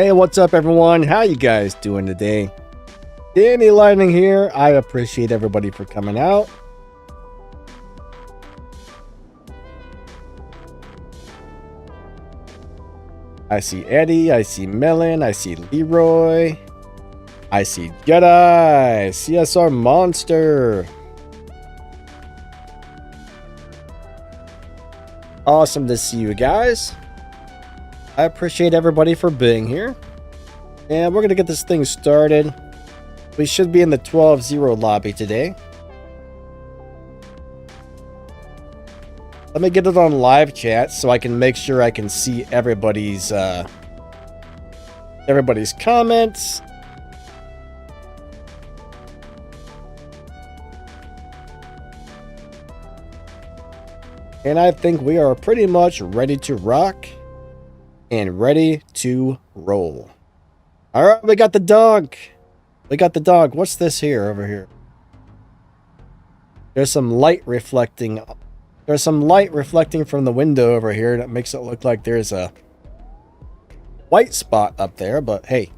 Hey, what's up everyone? How you guys doing today? Danny Lightning here. I appreciate everybody for coming out. I see Eddie, I see Melon, I see Leroy, I see Jedi, CSR Monster. Awesome to see you guys. I appreciate everybody for being here. And we're going to get this thing started. We should be in the 12-0 lobby today. Let me get it on live chat so I can make sure I can see everybody's comments. And I think we are pretty much ready to rock and ready to roll. All right, we got the dog. We got the dog. What's this here over here? There's some light reflecting. There's some light reflecting from the window over here that makes it look like there's a white spot up there, but hey,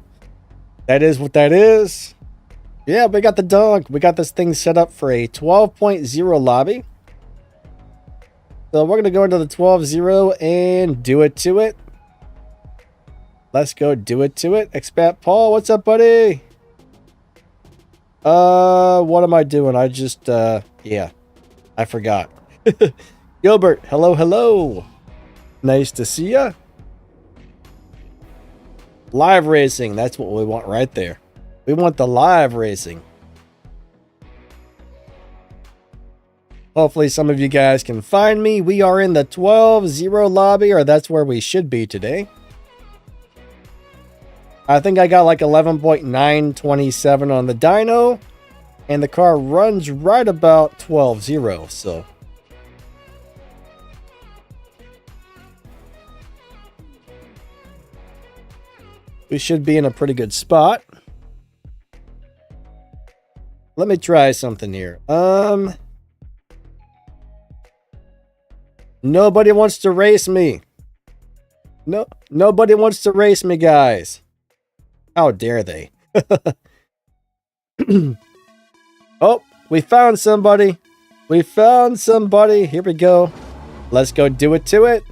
that is what that is. Yeah, we got the dog. We got this thing set up for a 12.0 lobby. So we're going to go into the 12-0 and do it to it. Let's go do it to it. Expat Paul, what's up, buddy? What am I doing? I just, yeah, I forgot. Gilbert, hello, hello. Nice to see ya. Live racing, that's what we want right there. We want the live racing. Hopefully some of you guys can find me. We are in the 12-0 lobby, or that's where we should be today. I think I got like 11.927 on the dyno, and the car runs right about 12-0, so. We should be in a pretty good spot. Let me try something here. Nobody wants to race me. No, nobody wants to race me, guys. How dare they? Oh, we found somebody. We found somebody. Here we go. Let's go do it to it.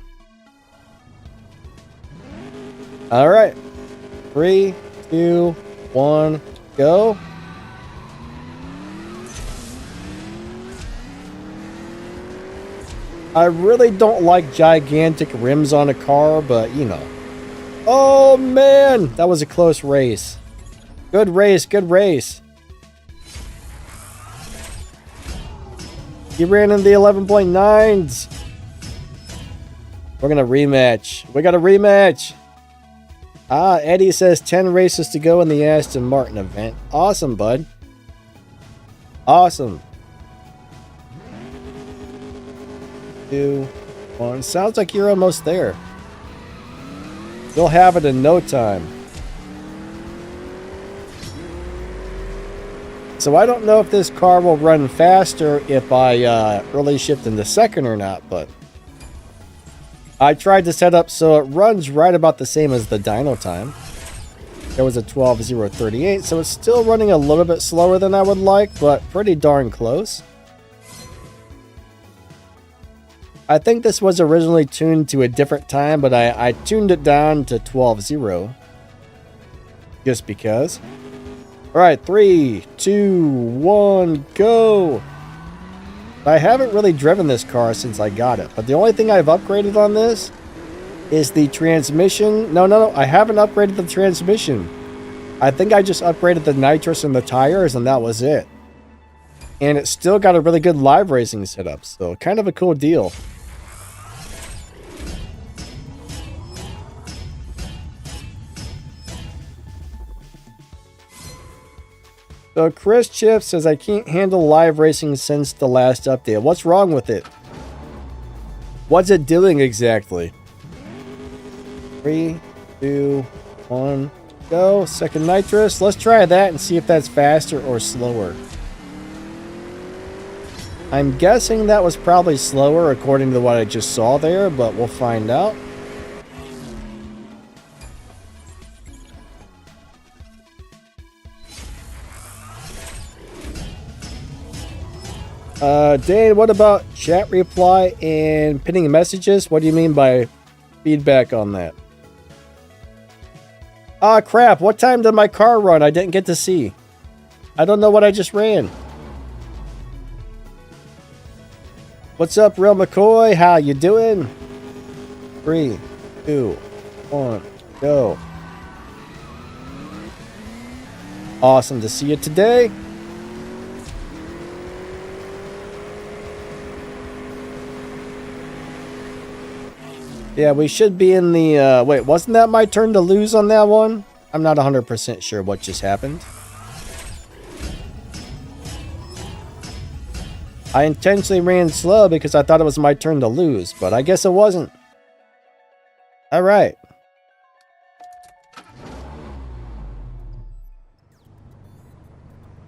All right. 3, 2, 1, go. I really don't like gigantic rims on a car, but you know. Oh man, that was a close race. Good race, good race. He ran in the 11.9s. We're gonna rematch. We got a rematch. Ah, Eddie says 10 races to go in the Aston Martin event. Awesome, bud. Awesome. 2, 1. Sounds like you're almost there. You'll have it in no time. So I don't know if this car will run faster if I really shift into second or not, but I tried to set up so it runs right about the same as the dyno time. There was a 12.038, so it's still running a little bit slower than I would like, but pretty darn close. I think this was originally tuned to a different time, but I tuned it down to 12.0. Just because. Alright, 3, 2, 1, go! I haven't really driven this car since I got it, but the only thing I've upgraded on this is the transmission. No, I haven't upgraded the transmission. I think I just upgraded the nitrous and the tires, and that was it. And it's still got a really good live racing setup, so kind of a cool deal. So Chris Chip says, I can't handle live racing since the last update. What's wrong with it? What's it doing exactly? 3, 2, 1, go. Second nitrous. Let's try that and see if that's faster or slower. I'm guessing that was probably slower according to what I just saw there, but we'll find out. Dane, what about chat reply and pinning messages? What do you mean by feedback on that? Ah, crap. What time did my car run? I didn't get to see. I don't know what I just ran. What's up, Real McCoy? How you doing? 3, 2, 1, go. Awesome to see you today. Yeah, we should be in the, wait, wasn't that my turn to lose on that one? I'm not 100% sure what just happened. I intentionally ran slow because I thought it was my turn to lose, but I guess it wasn't. Alright.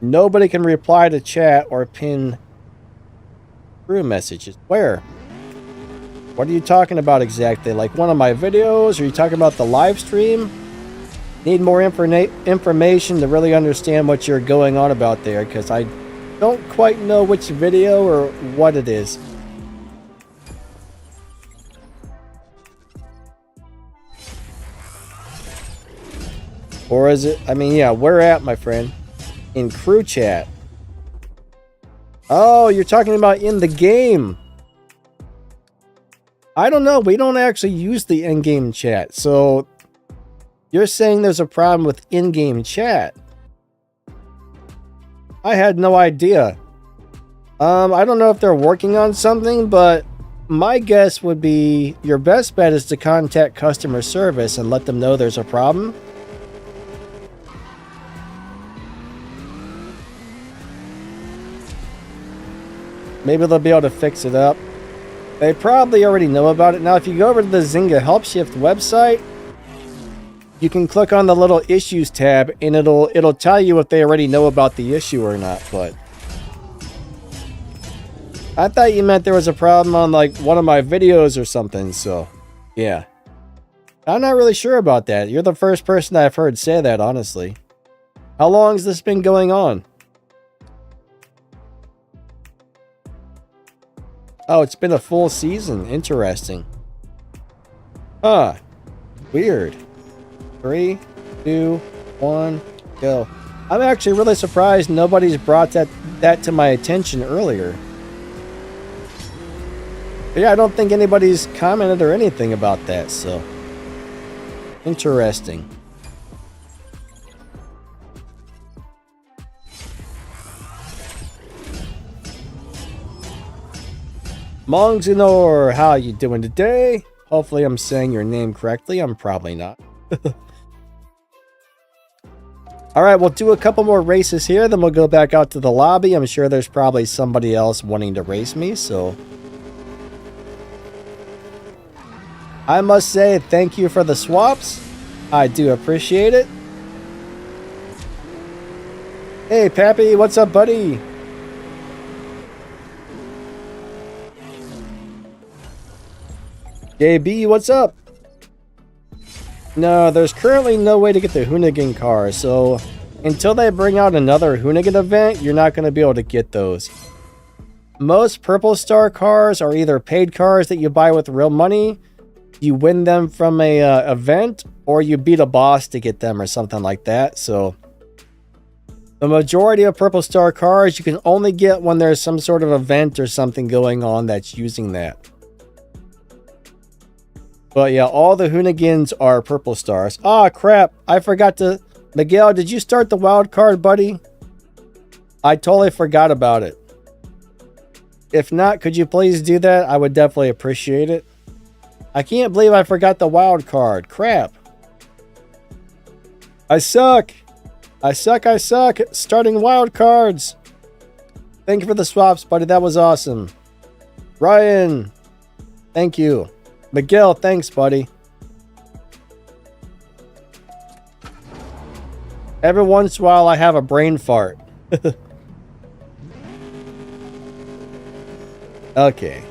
Nobody can reply to chat or pin through messages. Where? What are you talking about exactly? Like one of my videos? Are you talking about the live stream? Need more information to really understand what you're going on about there, because I don't quite know which video or what it is. Or is it? I mean, yeah, where at, my friend? In crew chat. Oh, you're talking about in the game. I don't know. We don't actually use the in-game chat. So you're saying there's a problem with in-game chat. I had no idea. I don't know if they're working on something, but my guess would be your best bet is to contact customer service and let them know there's a problem. Maybe they'll be able to fix it up. They probably already know about it. Now, if you go over to the Zynga Help Shift website, you can click on the little issues tab and it'll tell you if they already know about the issue or not, but I thought you meant there was a problem on like one of my videos or something, so yeah. I'm not really sure about that. You're the first person I've heard say that, honestly. How long has this been going on? Oh, it's been a full season. Interesting. Huh. Weird. 3, 2, 1, go. I'm actually really surprised nobody's brought that to my attention earlier. But yeah, I don't think anybody's commented or anything about that, so. Interesting. Mongzinor, how you doing today? Hopefully I'm saying your name correctly. I'm probably not. Alright, we'll do a couple more races here, then we'll go back out to the lobby. I'm sure there's probably somebody else wanting to race me, so. I must say thank you for the swaps. I do appreciate it. Hey, Pappy, what's up, buddy? JB, what's up? No, there's currently no way to get the Hoonigan car, so until they bring out another Hoonigan event, you're not going to be able to get those. Most Purple Star cars are either paid cars that you buy with real money, you win them from a event, or you beat a boss to get them or something like that, so the majority of Purple Star cars you can only get when there's some sort of event or something going on that's using that. But yeah, all the Hoonigans are Purple Stars. Ah, crap. I forgot to... Miguel, did you start the wild card, buddy? I totally forgot about it. If not, could you please do that? I would definitely appreciate it. I can't believe I forgot the wild card. Crap. I suck. I suck. Starting wild cards. Thank you for the swaps, buddy. That was awesome. Ryan. Thank you. Miguel, thanks, buddy. Every once in a while, I have a brain fart. Okay.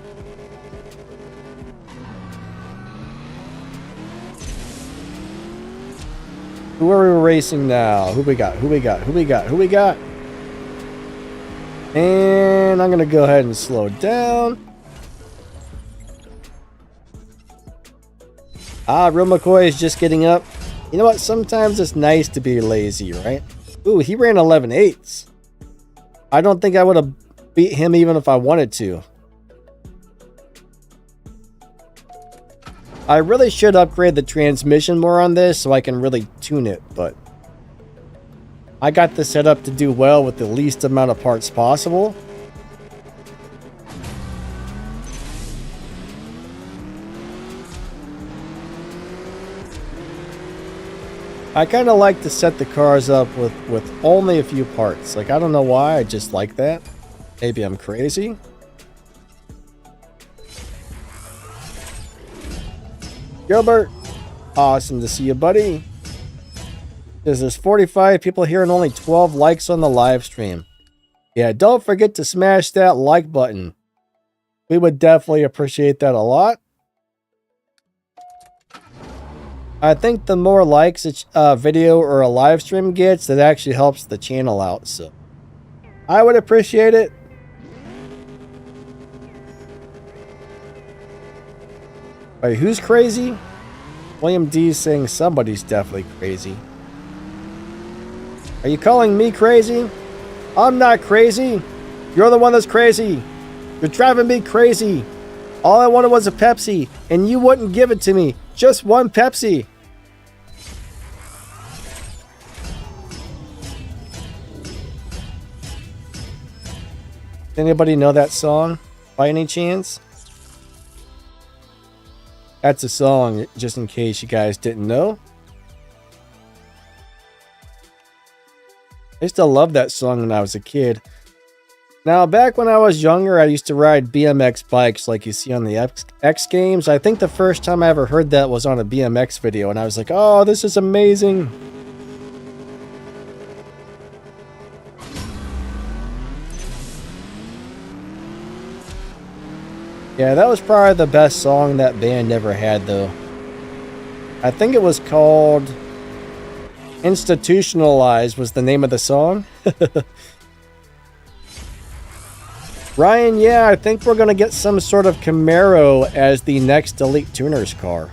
Who are we racing now? Who we got? And And I'm going to go ahead and slow down. Real McCoy is just getting up. You know what? Sometimes it's nice to be lazy, right? Ooh, he ran 11.8. I don't think I would have beat him even if I wanted to. I really should upgrade the transmission more on this so I can really tune it, but I got this set up to do well with the least amount of parts possible. I kind of like to set the cars up with only a few parts. Like, I don't know why, I just like that. Maybe I'm crazy. Gilbert, awesome to see you, buddy. There's 45 people here and only 12 likes on the live stream. Yeah, don't forget to smash that like button. We would definitely appreciate that a lot. I think the more likes a video or a live stream gets, that actually helps the channel out. So I would appreciate it. Wait, who's crazy? William D is saying somebody's definitely crazy. Are you calling me crazy? I'm not crazy. You're the one that's crazy. You're driving me crazy. All I wanted was a Pepsi, and you wouldn't give it to me. Just one Pepsi. Anybody know that song by any chance? That's a song, just in case you guys didn't know. I used to love that song when I was a kid. Now, back when I was younger, I used to ride BMX bikes like you see on the X Games. I think the first time I ever heard that was on a BMX video, and I was like, oh, this is amazing. Yeah, that was probably the best song that band ever had, though. I think it was called Institutionalized was the name of the song. Ryan, yeah, I think we're going to get some sort of Camaro as the next Elite Tuners car.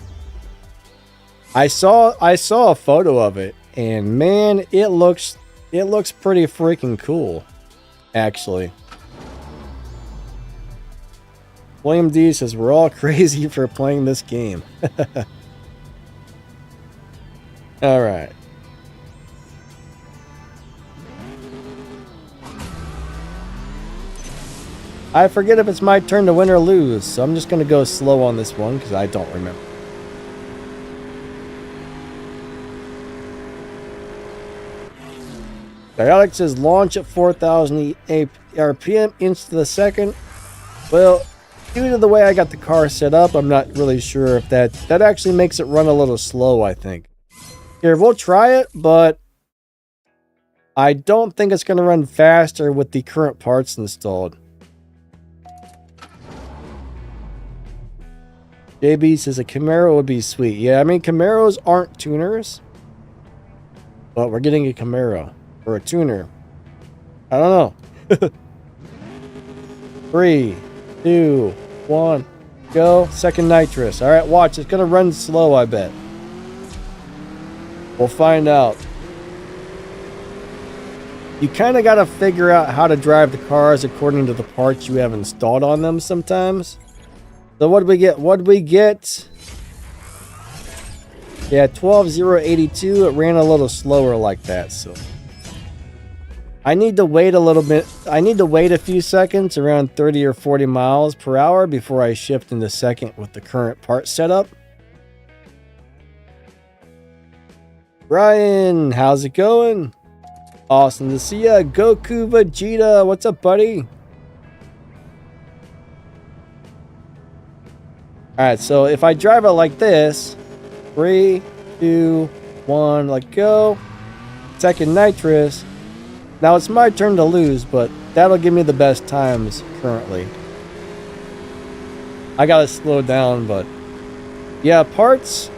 I saw a photo of it, and man, it looks pretty freaking cool, actually. William D says, we're all crazy for playing this game. Alright. I forget if it's my turn to win or lose, so I'm just going to go slow on this one because I don't remember. Diodic says, launch at 4,000 RPM into the second. Well, due to the way I got the car set up, I'm not really sure if that actually makes it run a little slow, I think. Here, we'll try it, but I don't think it's going to run faster with the current parts installed. JB says a Camaro would be sweet. Yeah, I mean, Camaros aren't tuners, but we're getting a Camaro or a tuner. I don't know. 3, 2, 1, go. Second nitrous. All right, watch. It's going to run slow, I bet. We'll find out. You kind of got to figure out how to drive the cars according to the parts you have installed on them sometimes. So what did we get? What did we get? Yeah, 12.082. It ran a little slower like that, so I need to wait a little bit. I need to wait a few seconds, around 30 or 40 miles per hour, before I shift into second with the current part setup. Brian, how's it going? Awesome to see ya. Goku Vegeta, what's up, buddy? Alright, so if I drive it like this, 3, 2, 1, let go. Second nitrous. Now it's my turn to lose, but that'll give me the best times currently. I gotta slow down, but yeah, parts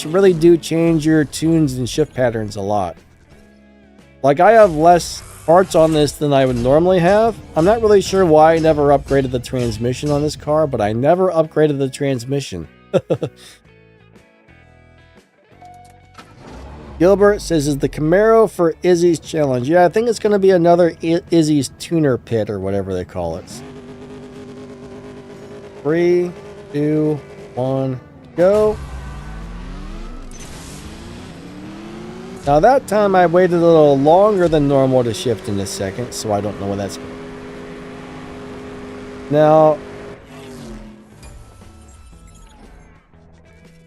really do change your tunes and shift patterns a lot. Like I have less parts on this than I would normally have. I'm not really sure why I never upgraded the transmission on this car, but I never upgraded the transmission. Gilbert says, is the Camaro for Izzy's challenge? Yeah, I think it's going to be another Izzy's tuner pit or whatever they call it. 3, 2, 1, go. Now that time I waited a little longer than normal to shift into second, so I don't know what that's. Now,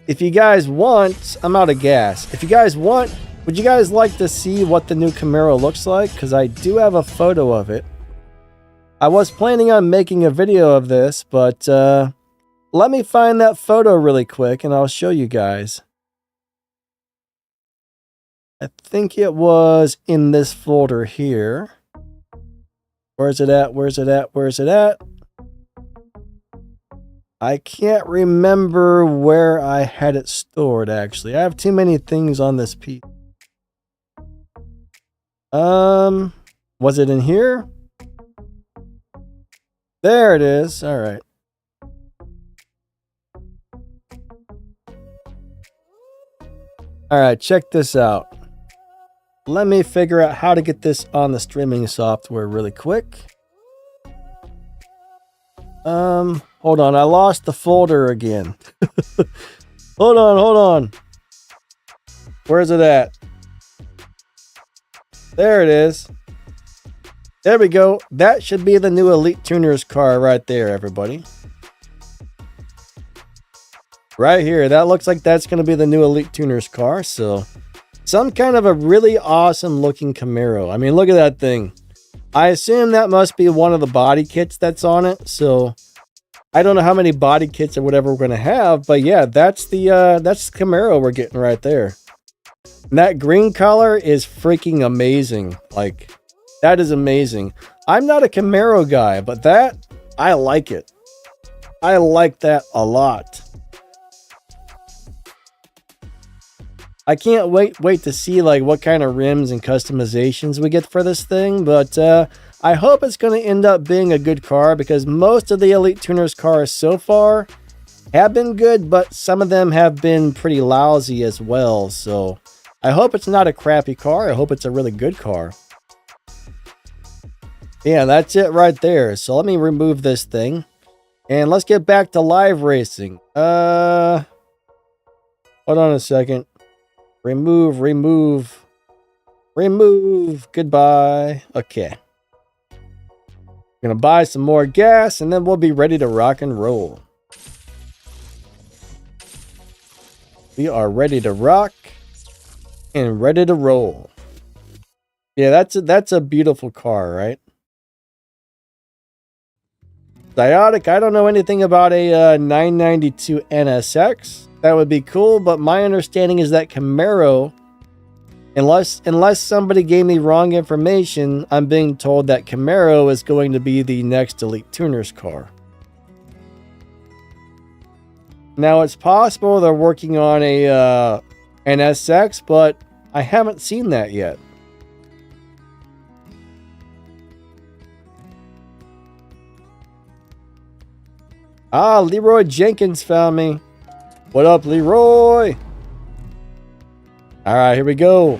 if you guys want, I'm out of gas. If you guys want, would you guys like to see what the new Camaro looks like? Because I do have a photo of it. I was planning on making a video of this, but let me find that photo really quick and I'll show you guys. I think it was in this folder here. Where's it at? Where's it at? Where's it at? I can't remember where I had it stored, actually. I have too many things on this piece. Was it in here? There it is. All right. All right, check this out. Let me figure out how to get this on the streaming software really quick. Hold on, I lost the folder again. Hold on. Where's it at? There it is. There we go. That should be the new Elite Tuners car right there, everybody. Right here. That looks like that's going to be the new Elite Tuners car, so some kind of a really awesome looking Camaro. I mean, look at that thing. I assume that must be one of the body kits that's on it. So I don't know how many body kits or whatever we're going to have, but yeah, that's the Camaro we're getting right there. And that green color is freaking amazing. Like, that is amazing. I'm not a Camaro guy, but that, I like it. I like that a lot. I can't wait to see like what kind of rims and customizations we get for this thing, but I hope it's going to end up being a good car because most of the Elite Tuners cars so far have been good, but some of them have been pretty lousy as well. So I hope it's not a crappy car. I hope it's a really good car. Yeah, that's it right there. So let me remove this thing and let's get back to live racing. Hold on a second. Remove. Goodbye. Okay. Gonna buy some more gas and then we'll be ready to rock and roll. We are ready to rock and ready to roll. Yeah, that's a beautiful car, right? Diotic, I don't know anything about a 992 NSX. That would be cool, but my understanding is that Camaro, unless somebody gave me wrong information, I'm being told that Camaro is going to be the next Elite Tuners car. Now, it's possible they're working on a NSX, but I haven't seen that yet. Ah, Leroy Jenkins found me. What up, Leroy? All right, here we go.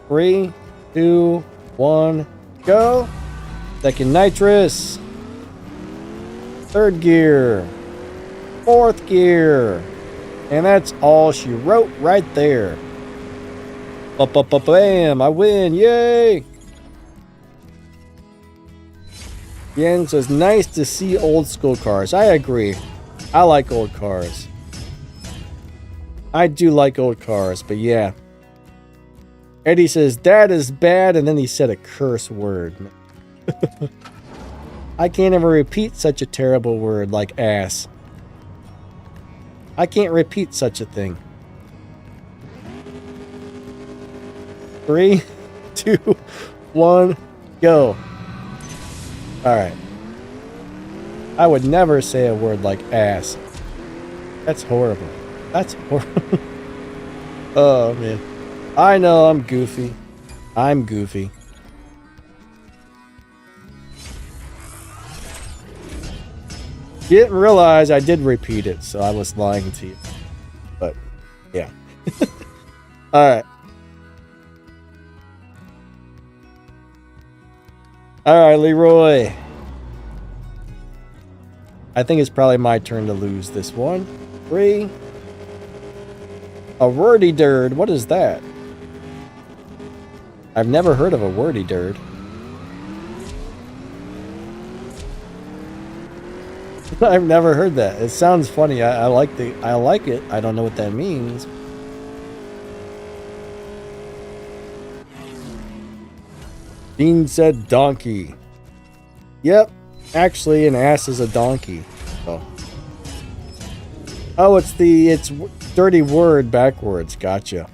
3, 2, 1, go. Second nitrous. Third gear. Fourth gear. And that's all she wrote right there. Bam, I win, yay. Yen says, nice to see old school cars. I agree. I like old cars. I do like old cars, but yeah. Eddie says, that is bad, and then he said a curse word. I can't even repeat such a terrible word like ass. I can't repeat such a thing. 3, 2, 1, go. Alright. I would never say a word like ass. That's horrible. That's horrible. Oh, man. I know I'm goofy. I'm goofy. You didn't realize I did repeat it, so I was lying to you. But, yeah. Alright. Alright, Leroy. I think it's probably my turn to lose this one. 3. A wordy-durd. What is that? I've never heard of a wordy-durd. I've never heard that. It sounds funny. I like it. I don't know what that means. Dean said donkey. Yep. Actually, an ass is a donkey. Oh, it's dirty word backwards. Gotcha.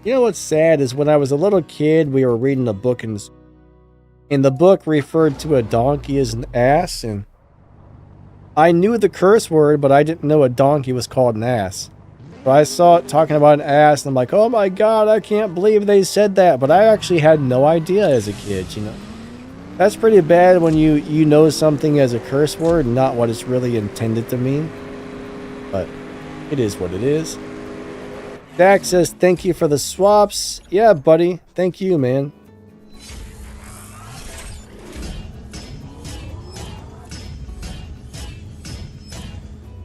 You know what's sad is when I was a little kid, we were reading a book and the book referred to a donkey as an ass, and I knew the curse word, but I didn't know a donkey was called an ass. So I saw it talking about an ass, and I'm like, oh my god, I can't believe they said that. But I actually had no idea as a kid, you know. That's pretty bad when you know something as a curse word, not what it's really intended to mean. But it is what it is. Dak says, thank you for the swaps. Yeah, buddy. Thank you, man.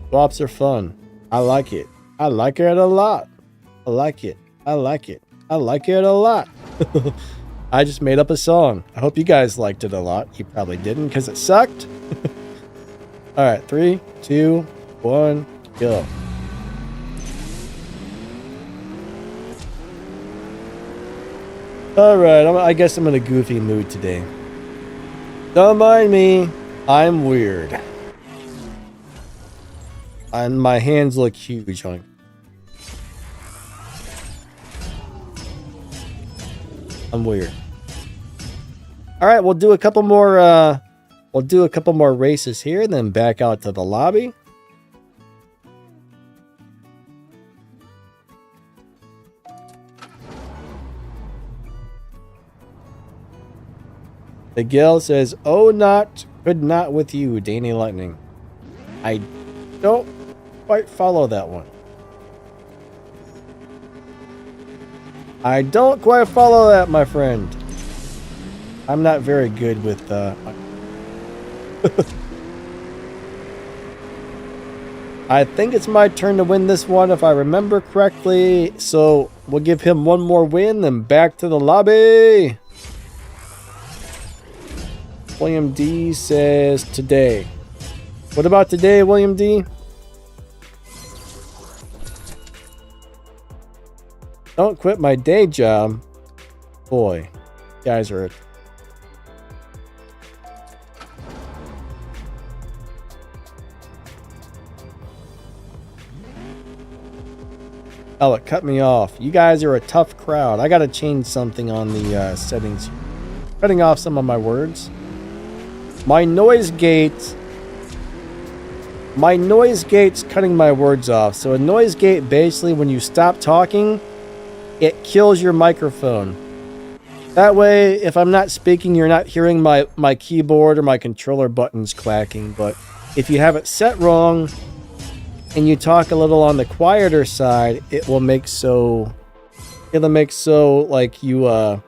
Swaps are fun. I like it. I like it a lot. I like it. I like it. I like it a lot. I just made up a song. I hope you guys liked it a lot. You probably didn't because it sucked. Alright, 3, 2, 1, go. Alright, I guess I'm in a goofy mood today. Don't mind me. I'm weird. And my hands look huge on. I'm weird. Alright, we'll do a couple more races here, then back out to the lobby. Miguel says, oh, could not with you, Danny Lightning. I don't quite follow that one. I don't quite follow that, my friend. I'm not very good with, I think it's my turn to win this one if I remember correctly. So we'll give him one more win, then back to the lobby. William D says today. What about today, William D? Don't quit my day job. Boy, guys are... Oh, it cut me off. You guys are a tough crowd. I gotta change something on the settings. Cutting off some of my words. My noise gate's cutting my words off. So a noise gate, basically, when you stop talking, it kills your microphone. That way, if I'm not speaking, you're not hearing my keyboard or my controller buttons clacking. But if you have it set wrong and you talk a little on the quieter side, it'll make so like you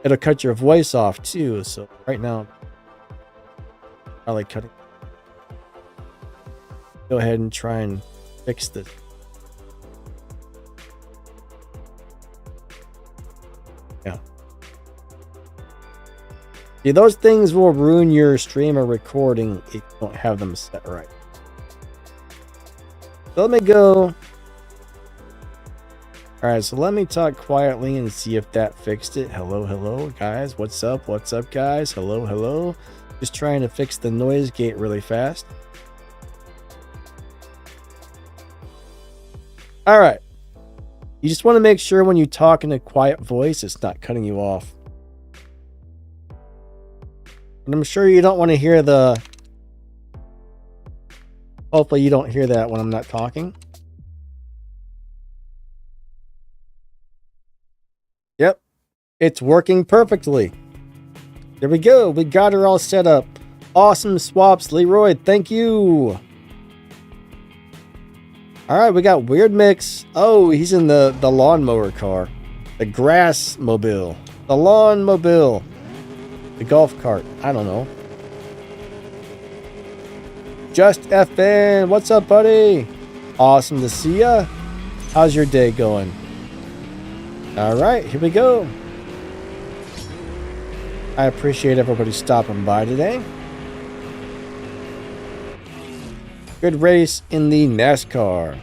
it'll cut your voice off too. So right now, probably cutting. Go ahead and try and fix this. Yeah. See, those things will ruin your stream or recording if you don't have them set right. So let me go. Alright, so let me talk quietly and see if that fixed it. Hello, hello, guys. What's up? What's up, guys? Hello, hello. Just trying to fix the noise gate really fast. Alright. You just want to make sure when you talk in a quiet voice, it's not cutting you off. And I'm sure you don't want to hear the... Hopefully you don't hear that when I'm not talking. Yep, it's working perfectly. There we go. We got her all set up. Awesome swaps, Leroy. Thank you. All right, we got Weird Mix. Oh, he's in the lawnmower car. The grass mobile. The lawn mobile. The golf cart. I don't know. Just FN. What's up, buddy? Awesome to see ya. How's your day going? All right, here we go. I appreciate everybody stopping by today. Good race in the NASCAR.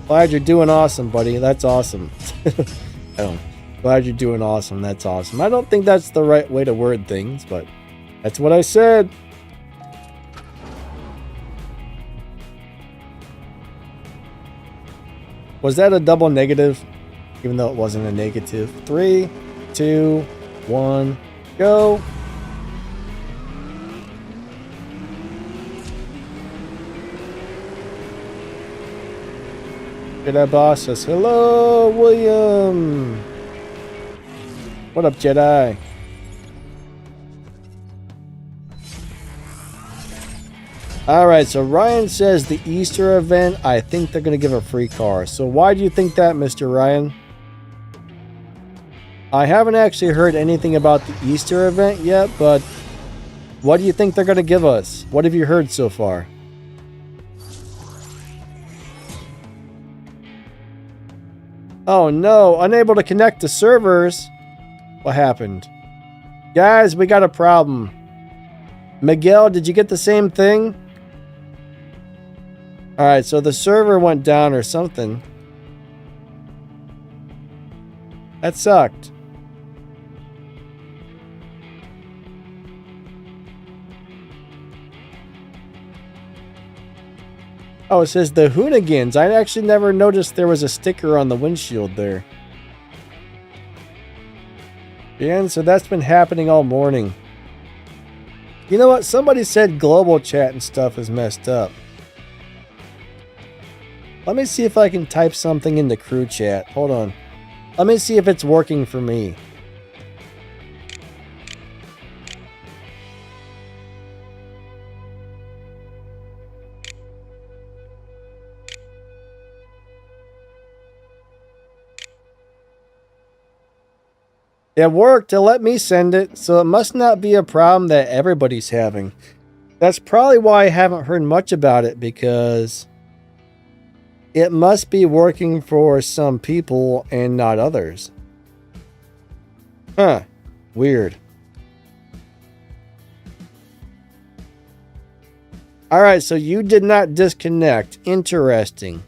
Glad you're doing awesome, buddy. That's awesome. Glad you're doing awesome. That's awesome. I don't think that's the right way to word things, but that's what I said. Was that a double negative? Even though it wasn't a negative. 3, 2, 1, go. Jedi Boss says, hello, William. What up, Jedi? Alright, so Ryan says the Easter event, I think they're going to give a free car. So why do you think that, Mr. Ryan? I haven't actually heard anything about the Easter event yet, but what do you think they're going to give us? What have you heard so far? Oh no, unable to connect to servers. What happened? Guys, we got a problem. Miguel, did you get the same thing? Alright, so the server went down or something. That sucked. Oh, it says the Hoonigans. I actually never noticed there was a sticker on the windshield there. And so that's been happening all morning. You know what? Somebody said global chat and stuff is messed up. Let me see if I can type something into crew chat. Hold on. Let me see if it's working for me. It worked to let me send it, so it must not be a problem that everybody's having. That's probably why I haven't heard much about it, because it must be working for some people and not others. Huh. Weird. Alright, so you did not disconnect. Interesting.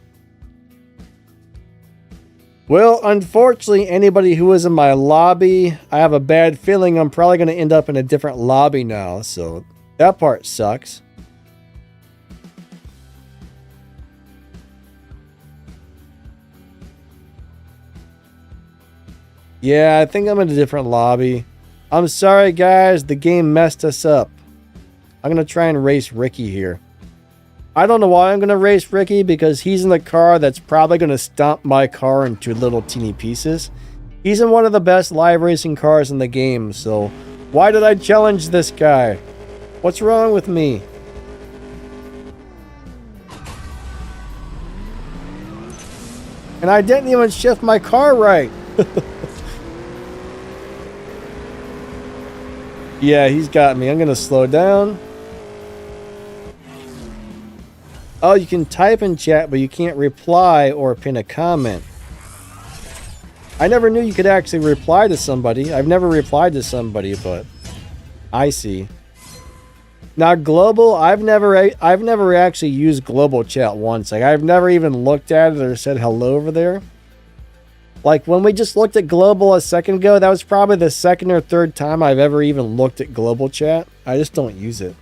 Well, unfortunately, anybody who was in my lobby, I have a bad feeling I'm probably going to end up in a different lobby now, so that part sucks. Yeah, I think I'm in a different lobby. I'm sorry, guys, the game messed us up. I'm going to try and race Ricky here. I don't know why I'm going to race Ricky, because he's in the car that's probably going to stomp my car into little teeny pieces. He's in one of the best live racing cars in the game, so why did I challenge this guy? What's wrong with me? And I didn't even shift my car right. Yeah, he's got me. I'm going to slow down. Oh, you can type in chat, but you can't reply or pin a comment. I never knew you could actually reply to somebody. I've never replied to somebody, but I see. Now, global, I've never actually used global chat once. Like, I've never even looked at it or said hello over there. Like, when we just looked at global a second ago, that was probably the second or third time I've ever even looked at global chat. I just don't use it.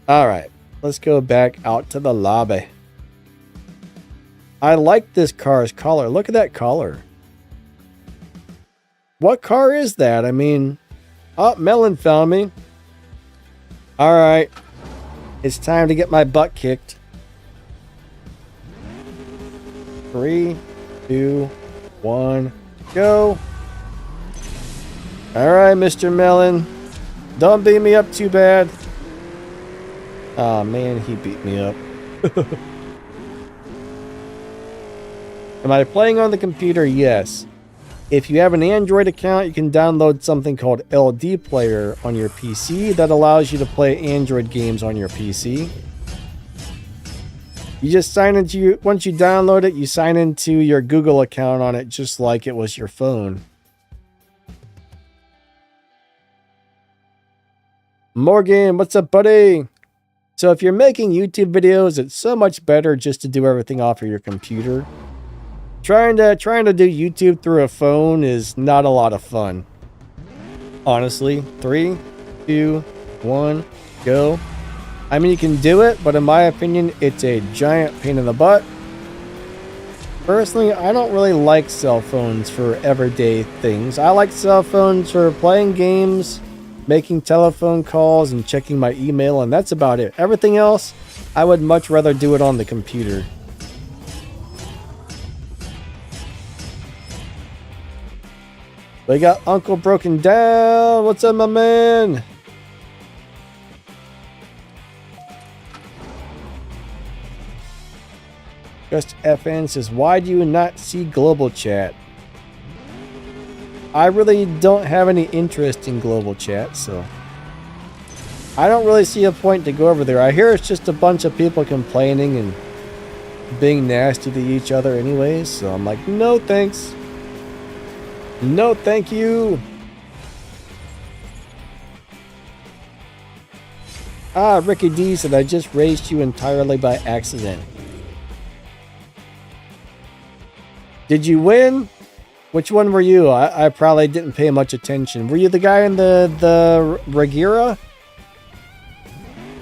Alright, let's go back out to the lobby. I like this car's color. Look at that color. What car is that? I mean, oh, Melon found me. All right. It's time to get my butt kicked. 3, 2, 1, go. All right, Mr. Melon. Don't beat me up too bad. Oh, man, he beat me up. Am I playing on the computer? Yes. If you have an Android account, you can download something called LD Player on your PC that allows you to play Android games on your PC. You just sign into once you download it, you sign into your Google account on it just like it was your phone. Morgan, what's up, buddy? So if you're making YouTube videos, it's so much better just to do everything off of your computer. Trying to do YouTube through a phone is not a lot of fun. Honestly. 3, 2, 1, go. I mean, you can do it, but in my opinion, it's a giant pain in the butt. Personally, I don't really like cell phones for everyday things. I like cell phones for playing games, making telephone calls, and checking my email, and that's about it. Everything else, I would much rather do it on the computer. We got Uncle Broken Down. What's up, my man? Just FN says, why do you not see global chat? I really don't have any interest in global chat, so I don't really see a point to go over there. I hear it's just a bunch of people complaining and being nasty to each other anyways, so I'm like, no thanks. No, thank you. Ah, Ricky D said, I just raised you entirely by accident. Did you win? Which one were you? I probably didn't pay much attention. Were you the guy in the Regira?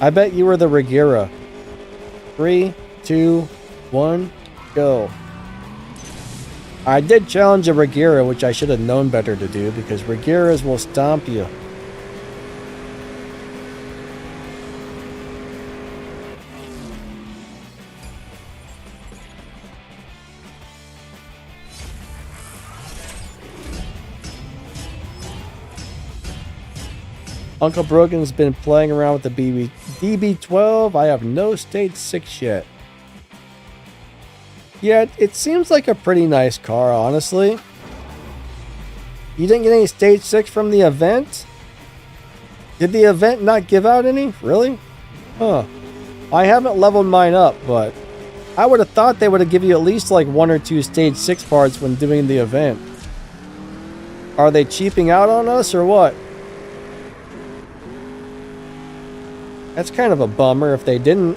I bet you were the Regira. 3, 2, 1, go. I did challenge a Regira, which I should have known better to do, because Regiras will stomp you. Uncle Brogan's been playing around with the DB12. I have no stage 6 yet. Yeah, it seems like a pretty nice car, honestly. You didn't get any stage 6 from the event? Did the event not give out any? Really? Huh. I haven't leveled mine up, but I would have thought they would have given you at least like 1 or 2 stage 6 parts when doing the event. Are they cheaping out on us or what? That's kind of a bummer if they didn't.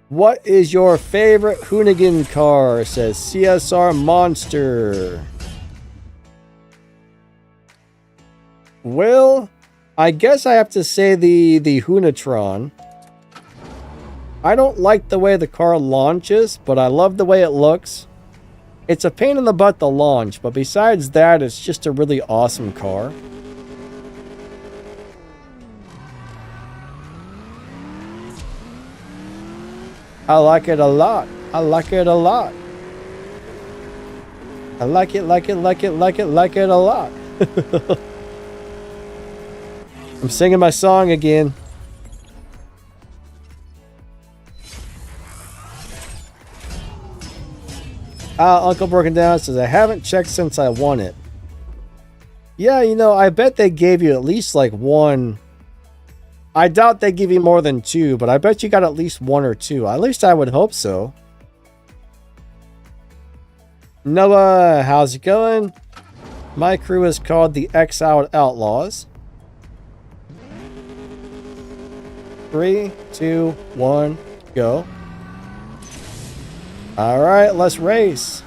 What is your favorite Hoonigan car? Says CSR Monster. Well, I guess I have to say the Hoonatron. I don't like the way the car launches, but I love the way it looks. It's a pain in the butt to launch, but besides that, it's just a really awesome car. I like it a lot. I like it a lot. I like it a lot. I'm singing my song again. Uncle Broken Down says, I haven't checked since I won it. Yeah, you know, I bet they gave you at least like 1. I doubt they give you more than 2, but I bet you got at least 1 or 2. At least I would hope so. Noah, how's it going? My crew is called the Exiled Outlaws. 3, 2, 1, go. Alright, let's race.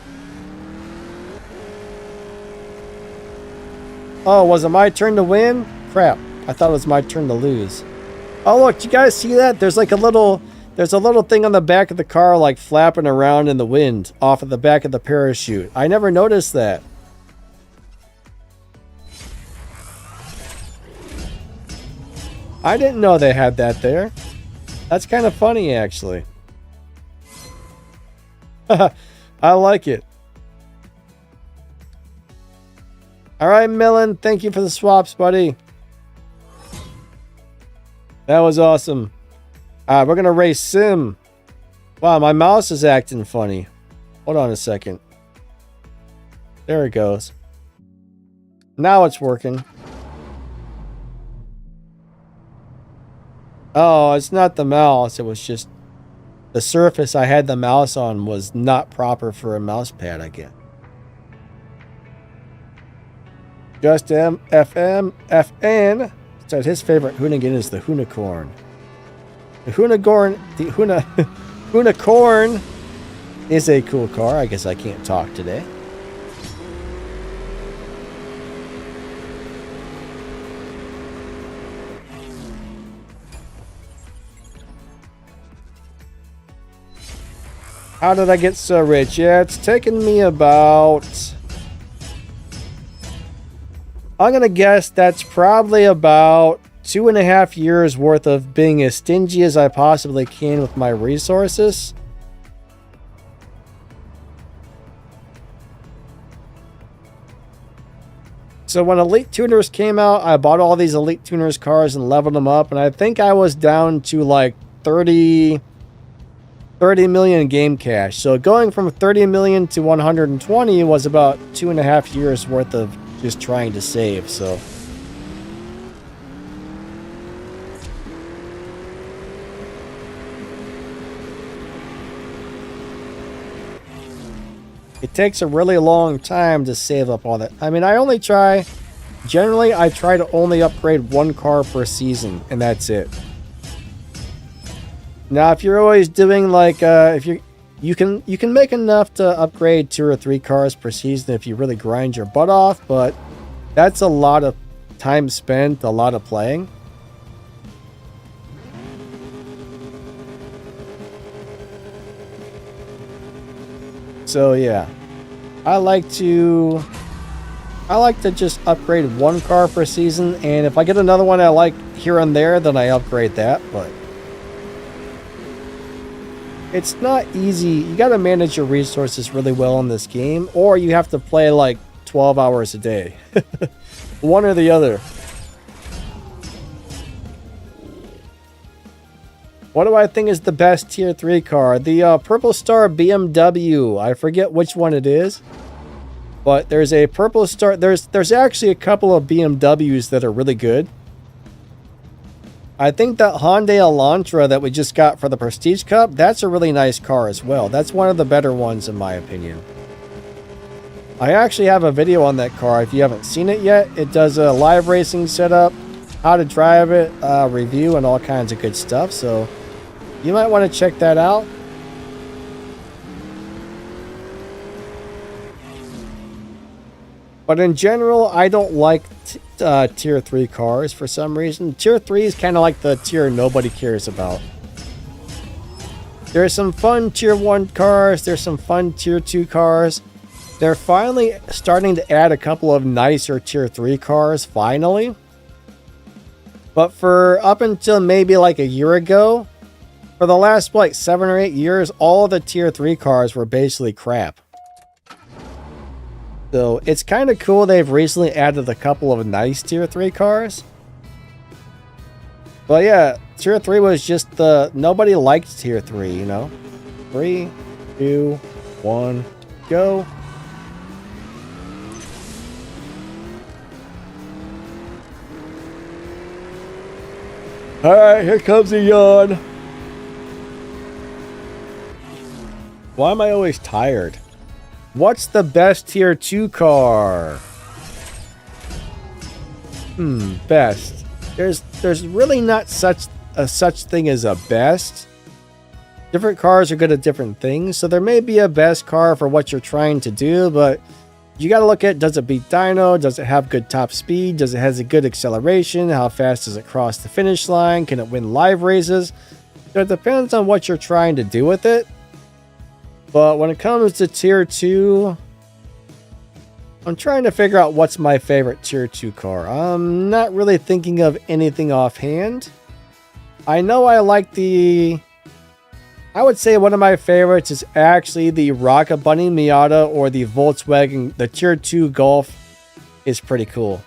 Oh, was it my turn to win? Crap, I thought it was my turn to lose. Oh, look, do you guys see that? There's like a little thing on the back of the car like flapping around in the wind off of the back of the parachute. I never noticed that. I didn't know they had that there. That's kind of funny, actually. I like it. All right, Millen, thank you for the swaps, buddy. That was awesome. We're going to race Sim. Wow, my mouse is acting funny. Hold on a second. There it goes. Now it's working. Oh, it's not the mouse. It was just the surface I had the mouse on was not proper for a mouse pad, I guess. Just FN said his favorite Hoonigan is the Hoonicorn. The Hoonicorn is a cool car. I guess I can't talk today. How did I get so rich? Yeah, it's taken me about... I'm going to guess that's probably about 2.5 years worth of being as stingy as I possibly can with my resources. So when Elite Tuners came out, I bought all these Elite Tuners cars and leveled them up, and I think I was down to like 30 million game cash. So going from 30 million to 120 was about 2.5 years worth of just trying to save. So it takes a really long time to save up all that. I mean, generally I try to only upgrade one car per season, and that's it. Now, if you're always doing like, you can make enough to upgrade 2 or 3 cars per season if you really grind your butt off, but that's a lot of time spent, a lot of playing. So yeah, I like to just upgrade one car per season, and if I get another one I like here and there, then I upgrade that, but it's not easy. You got to manage your resources really well in this game, or you have to play like 12 hours a day. One or the other. What do I think is the best tier 3 car? The Purple Star BMW. I forget which one it is, but there's a Purple Star. There's actually a couple of BMWs that are really good. I think that Hyundai Elantra that we just got for the Prestige Cup, that's a really nice car as well. That's one of the better ones in my opinion. I actually have a video on that car if you haven't seen it yet. It does a live racing setup, how to drive it, review, and all kinds of good stuff. So you might want to check that out. But in general, I don't like tier 3 cars for some reason. Tier 3 is kind of like the tier nobody cares about. There's some fun tier 1 cars. There's some fun tier 2 cars. They're finally starting to add a couple of nicer tier 3 cars, finally. But for up until maybe like a year ago, for the last like 7 or 8 years, all the tier 3 cars were basically crap. So it's kind of cool they've recently added a couple of nice tier 3 cars. But yeah, tier 3 was just nobody liked tier 3, you know. 3, 2, 1, go. Alright, here comes a yawn. Why am I always tired? What's the best tier 2 car? Best. There's really not such thing as a best. Different cars are good at different things, so there may be a best car for what you're trying to do, but You got to look at, does it beat Dino? Does it have good top speed? Does it has a good acceleration? How fast does it cross the finish line? Can it win live races? So it depends on what you're trying to do with it. But when it comes to tier 2, I'm trying to figure out what's my favorite tier 2 car. I'm not really thinking of anything offhand. I know I like I would say one of my favorites is actually the Rocket Bunny Miata or the Volkswagen. The tier 2 Golf is pretty cool.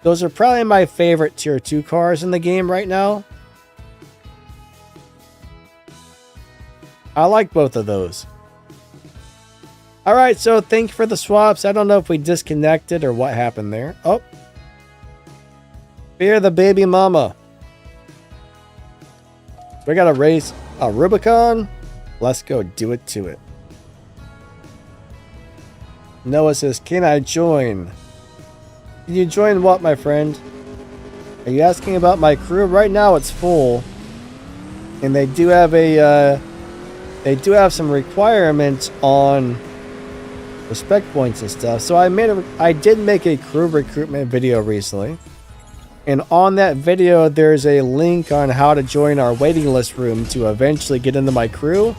Those are probably my favorite tier 2 cars in the game right now. I like both of those. Alright, so thank you for the swaps. I don't know if we disconnected or what happened there. Oh. Fear the baby mama. We got to race a Rubicon. Let's go do it to it. Noah says, can I join? Can you join what, my friend? Are you asking about my crew? Right now it's full. And they do have some requirements on respect points and stuff. So I did make a crew recruitment video recently. And on that video, there's a link on how to join our waiting list room to eventually get into my crew.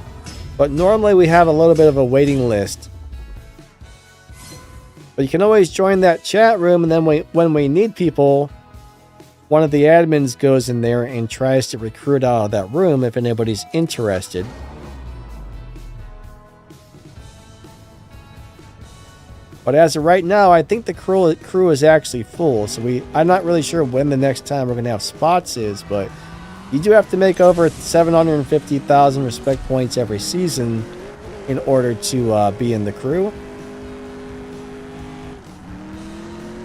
But normally we have a little bit of a waiting list. But you can always join that chat room, and then when we need people, one of the admins goes in there and tries to recruit out of that room if anybody's interested. But as of right now, I think the crew is actually full. So I'm not really sure when the next time we're going to have spots is. But you do have to make over 750,000 respect points every season in order to be in the crew.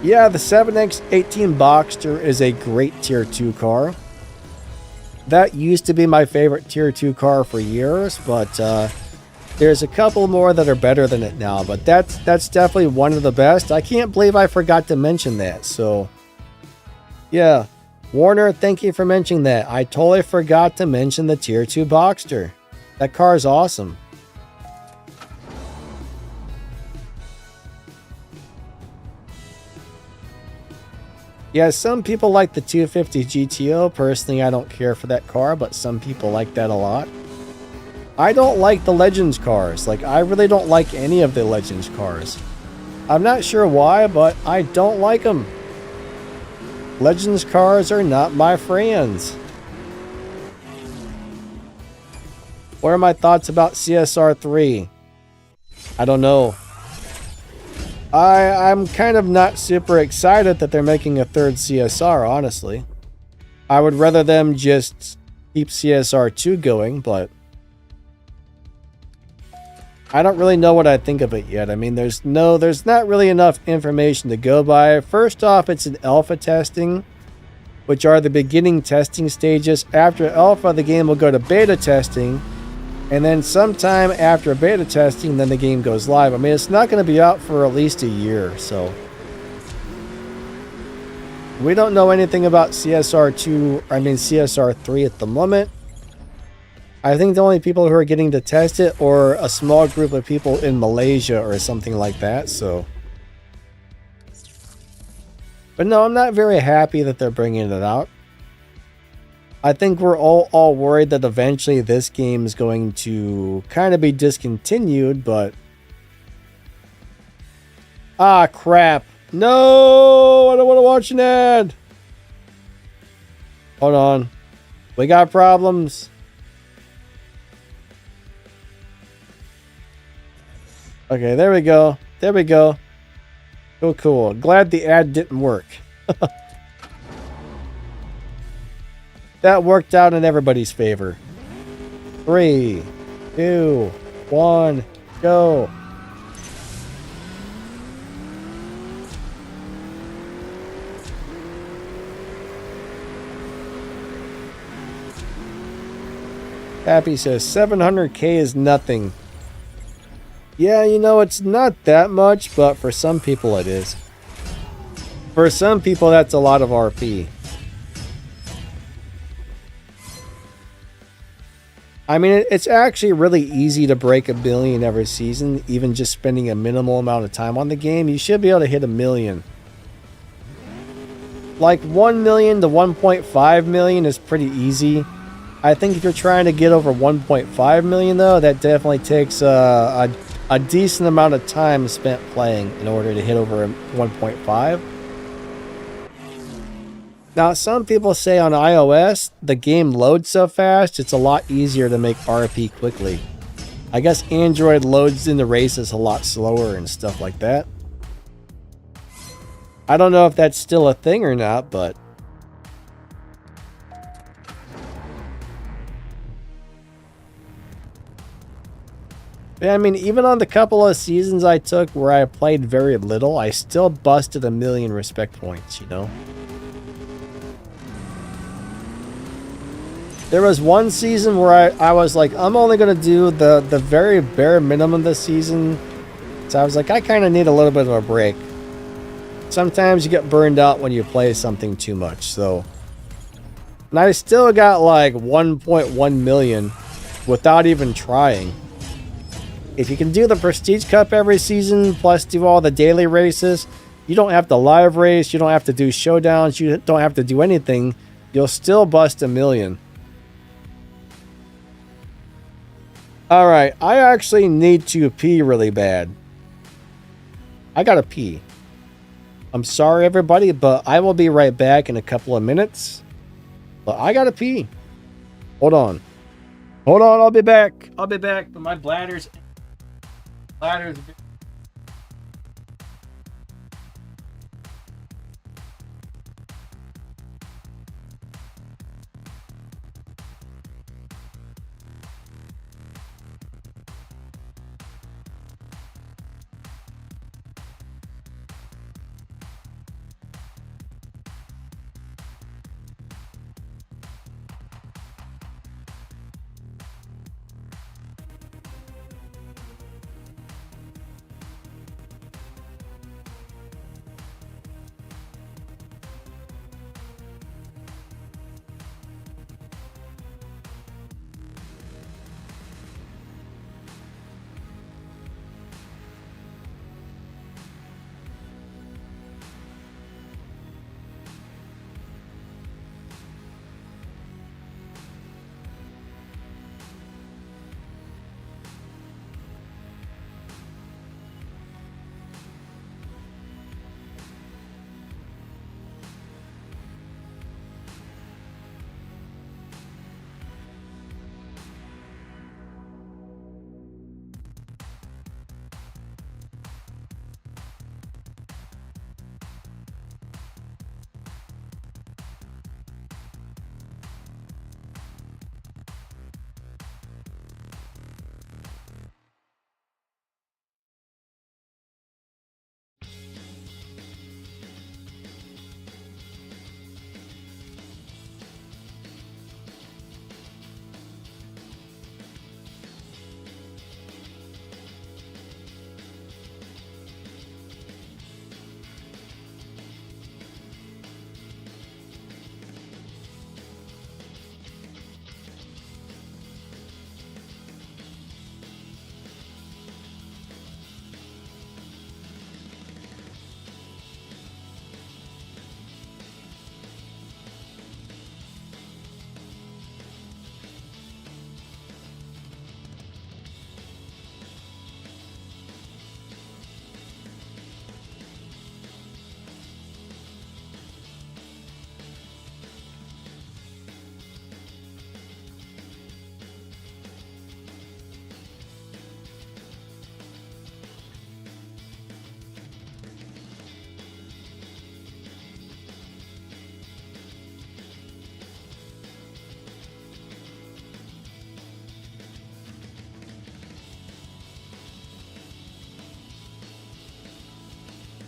Yeah, the 7X18 Boxster is a great tier 2 car. That used to be my favorite tier 2 car for years. But there's a couple more that are better than it now, but that's definitely one of the best. I can't believe I forgot to mention that. So, yeah. Warner, thank you for mentioning that. I totally forgot to mention the tier 2 Boxster. That car is awesome. Yeah, some people like the 250 GTO. Personally, I don't care for that car, but some people like that a lot. I don't like the Legends cars. Like, I really don't like any of the Legends cars. I'm not sure why, but I don't like them. Legends cars are not my friends. What are my thoughts about CSR2? I don't know. I'm kind of not super excited that they're making a third CSR, honestly. I would rather them just keep CSR2 going, but I don't really know what I think of it yet. I mean, there's not really enough information to go by. First off, it's an alpha testing, which are the beginning testing stages. After alpha, the game will go to beta testing, and then sometime after beta testing, then the game goes live. I mean, it's not going to be out for at least a year, so we don't know anything about CSR3 at the moment. I think the only people who are getting to test it are a small group of people in Malaysia or something like that, so. But no, I'm not very happy that they're bringing it out. I think we're all worried that eventually this game is going to kind of be discontinued, but ah, crap. No, I don't want to watch an ad. Hold on. We got problems. Okay, there we go. There we go. Oh, cool. Glad the ad didn't work. That worked out in everybody's favor. 3, 2, 1, go. Happy says 700k is nothing. Yeah, you know, it's not that much, but for some people it is. For some people, that's a lot of RP. I mean, it's actually really easy to break 1 million every season, even just spending a minimal amount of time on the game. You should be able to hit 1 million. Like 1 million to 1.5 million is pretty easy. I think if you're trying to get over 1.5 million though, that definitely takes a decent amount of time spent playing in order to hit over 1.5. Now, some people say on iOS, the game loads so fast, it's a lot easier to make RP quickly. I guess Android loads into races a lot slower and stuff like that. I don't know if that's still a thing or not, but... yeah, I mean, even on the couple of seasons I took where I played very little, I still busted 1 million respect points, you know? There was one season where I was like, I'm only going to do the very bare minimum this season. So I was like, I kind of need a little bit of a break. Sometimes you get burned out when you play something too much, so... and I still got like 1.1 million without even trying. If you can do the Prestige Cup every season, plus do all the daily races, you don't have to live race, you don't have to do showdowns, you don't have to do anything, you'll still bust 1 million. Alright, I actually need to pee really bad. I gotta pee. I'm sorry everybody, but I will be right back in a couple of minutes. But I gotta pee. Hold on. Hold on, I'll be back. I'll be back, but my bladder's...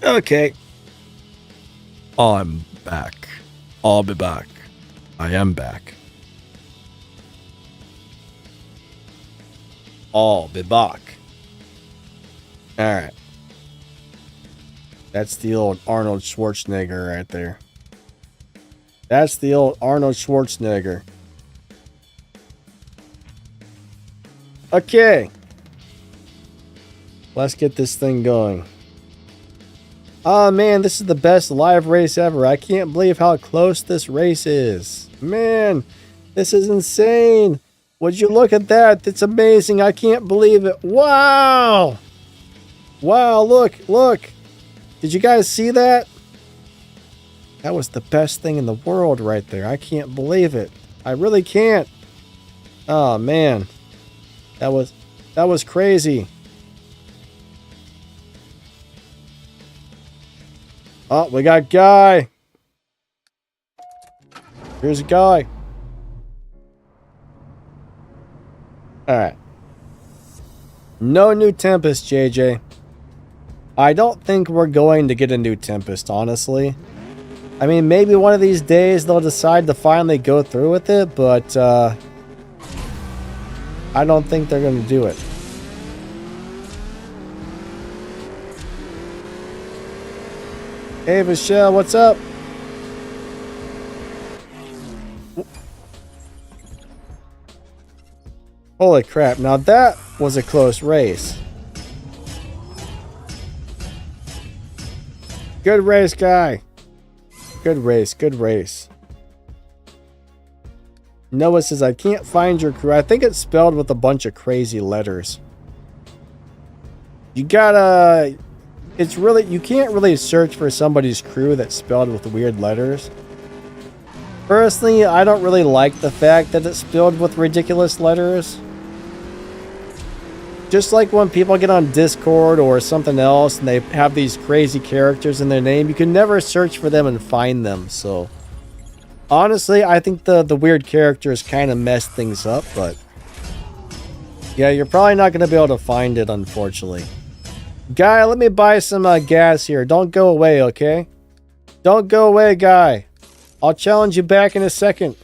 Okay. I'm back. I'll be back. I am back. I'll be back. Alright. That's the old Arnold Schwarzenegger right there. That's the old Arnold Schwarzenegger. Okay. Let's get this thing going. Oh man, this is the best live race ever. I can't believe how close this race is. Man, this is insane. Would you look at that? It's amazing. I can't believe it. Wow. Wow, look. Did you guys see that? That was the best thing in the world right there. I can't believe it. I really can't. Oh man. That was crazy. Oh, we got Guy. Here's Guy. Alright. No new Tempest, JJ. I don't think we're going to get a new Tempest, honestly. I mean, maybe one of these days they'll decide to finally go through with it, but I don't think they're going to do it. Hey, Michelle, what's up? Holy crap, now that was a close race. Good race, Guy. Good race. Noah says, I can't find your crew. I think it's spelled with a bunch of crazy letters. You gotta... It's really... You can't really search for somebody's crew that's spelled with weird letters. Personally, I don't really like the fact that it's spelled with ridiculous letters. Just like when people get on Discord or something else and they have these crazy characters in their name, you can never search for them and find them, so... Honestly, I think the weird characters kind of mess things up, but... Yeah, you're probably not going to be able to find it, unfortunately. Guy, let me buy some gas here. Don't go away, okay? Don't go away, Guy. I'll challenge you back in a second.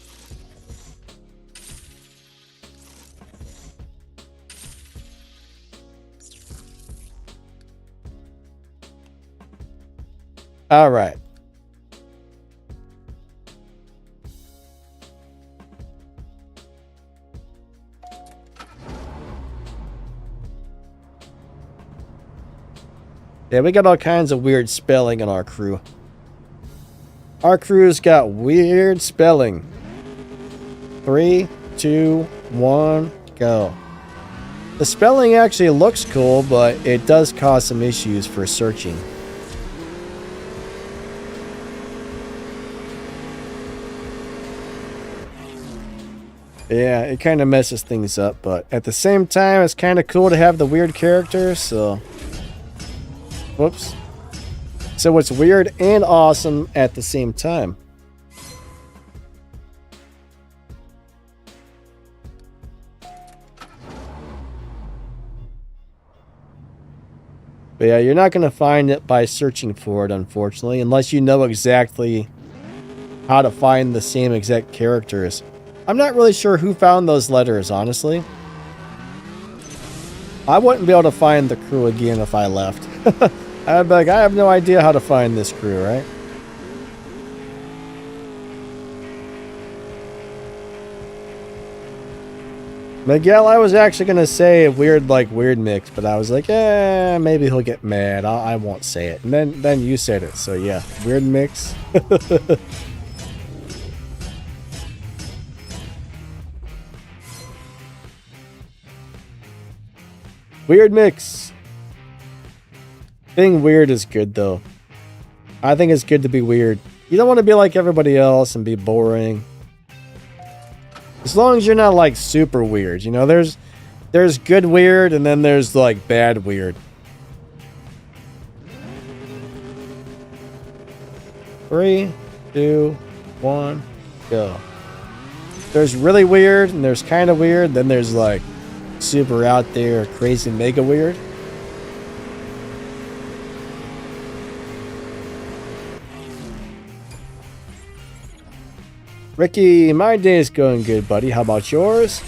Alright. Yeah, we got all kinds of weird spelling in our crew. Our crew's got weird spelling. 3, 2, 1, go. The spelling actually looks cool, but it does cause some issues for searching. Yeah, it kind of messes things up, but at the same time, it's kind of cool to have the weird characters, so... Whoops. So it's weird and awesome at the same time. But yeah, you're not going to find it by searching for it, unfortunately, unless you know exactly how to find the same exact characters. I'm not really sure who found those letters, honestly. I wouldn't be able to find the crew again if I left. I'd be like, I have no idea how to find this crew, right? Miguel, I was actually going to say weird mix, but I was like, maybe he'll get mad. I won't say it. And then you said it, so yeah, weird mix. Weird mix. Being weird is good, though. I think it's good to be weird. You don't want to be like everybody else and be boring. As long as you're not, like, super weird. You know, there's good weird, and then there's, like, bad weird. 3, 2, 1, go. There's really weird, and there's kind of weird. Then there's, like, super out there, crazy, mega weird. Ricky, my day's going good, buddy. How about yours?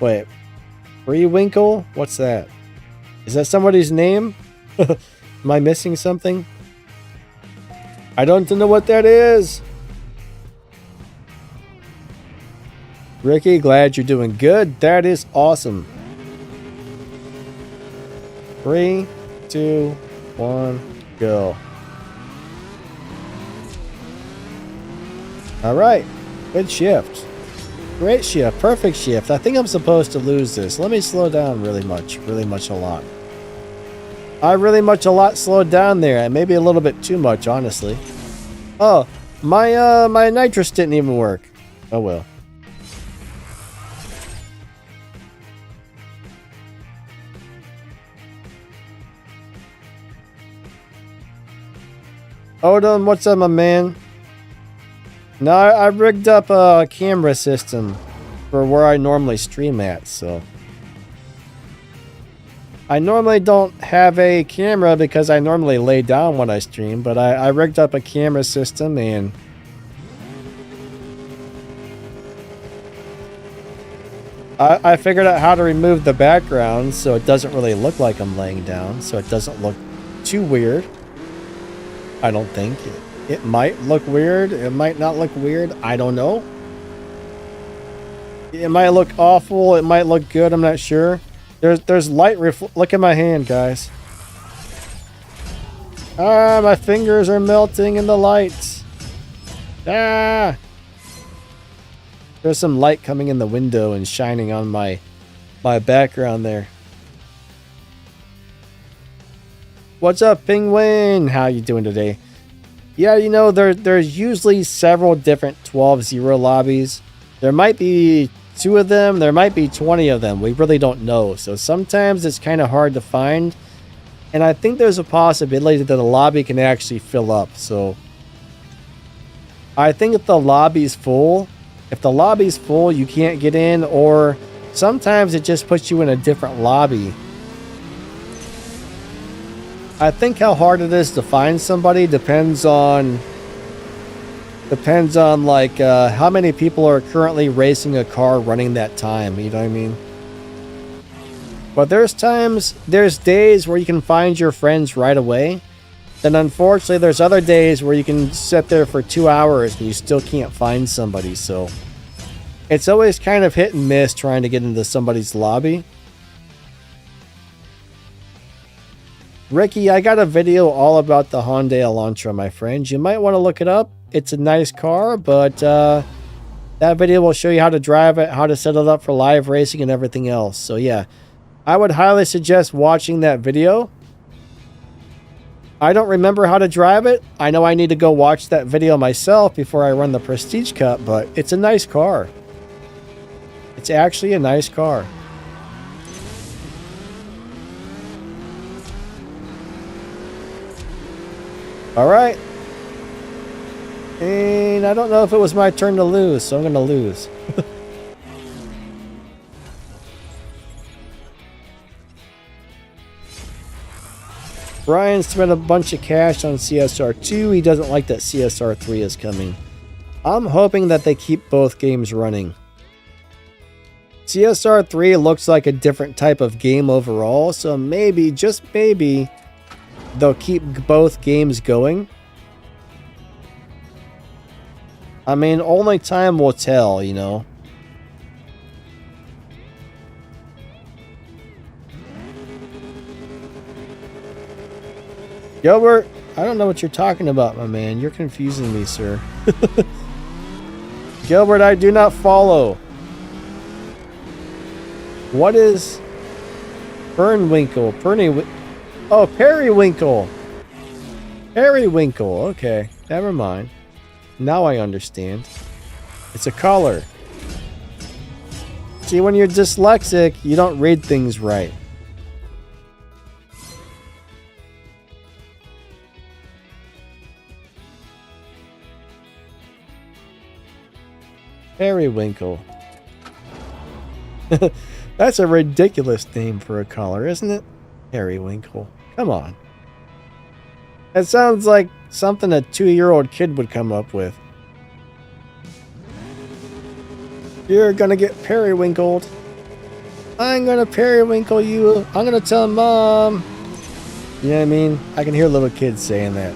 Wait, Freewinkle? What's that? Is that somebody's name? Am I missing something? I don't know what that is. Ricky, glad you're doing good. That is awesome. 3, 2, 1, go. All right. Good shift. Great shift. Perfect shift. I think I'm supposed to lose this. Let me slow down really much a lot. I really much a lot slowed down there. Maybe a little bit too much, honestly. Oh, my nitrous didn't even work. Oh well. Odom, what's up, my man? No, I rigged up a camera system for where I normally stream at, so. I normally don't have a camera because I normally lay down when I stream, but I rigged up a camera system and I figured out how to remove the background so it doesn't really look like I'm laying down, so it doesn't look too weird. I don't think. It might look weird. It might not look weird. I don't know. It might look awful. It might look good. I'm not sure. There's light look at my hand, guys. Ah, my fingers are melting in the lights. Ah! There's some light coming in the window and shining on my background there. What's up, Penguin? How you doing today? Yeah, you know, there's usually several different 12-0 lobbies. There might be 2 of them. There might be 20 of them. We really don't know. So sometimes it's kind of hard to find. And I think there's a possibility that a lobby can actually fill up. So I think if the lobby's full, you can't get in. Or sometimes it just puts you in a different lobby. I think how hard it is to find somebody depends on like how many people are currently racing a car running that time, you know what I mean? But there's days where you can find your friends right away. Then unfortunately there's other days where you can sit there for 2 hours and you still can't find somebody, so it's always kind of hit and miss trying to get into somebody's lobby. Ricky, I got a video all about the Hyundai Elantra, my friend. You might want to look it up. It's a nice car, but that video will show you how to drive it, how to set it up for live racing and everything else. So yeah, I would highly suggest watching that video. I don't remember how to drive it. I know I need to go watch that video myself before I run the Prestige Cup, but it's a nice car. It's actually a nice car. All right. And I don't know if it was my turn to lose, so I'm going to lose. Brian spent a bunch of cash on CSR2. He doesn't like that CSR3 is coming. I'm hoping that they keep both games running. CSR3 looks like a different type of game overall, so maybe, just maybe, they'll keep both games going. I mean, only time will tell, you know. Gilbert, I don't know what you're talking about, my man. You're confusing me, sir. Gilbert, I do not follow. What is Fernwinkle? Oh, periwinkle. Periwinkle. Okay, never mind. Now I understand. It's a color. See, when you're dyslexic, you don't read things right. Periwinkle. That's a ridiculous name for a color, isn't it? Periwinkle. Come on. That sounds like something a 2-year-old kid would come up with. You're gonna get periwinkled. I'm gonna periwinkle you. I'm gonna tell Mom. You know what I mean? I can hear little kids saying that.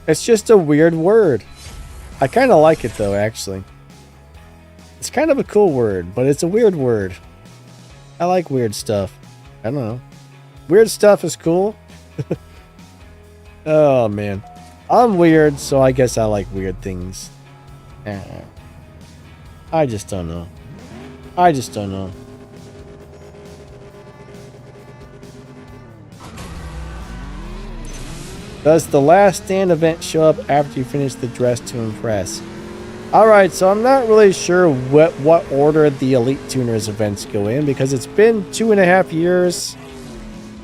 It's just a weird word. I kind of like it though, actually. It's kind of a cool word, but it's a weird word. I like weird stuff. I don't know. Weird stuff is cool. Oh, man. I'm weird, so I guess I like weird things. I just don't know. I just don't know. Does the last stand event show up after you finish the dress to impress? Alright, so I'm not really sure what order the Elite Tuners events go in, because it's been 2.5 years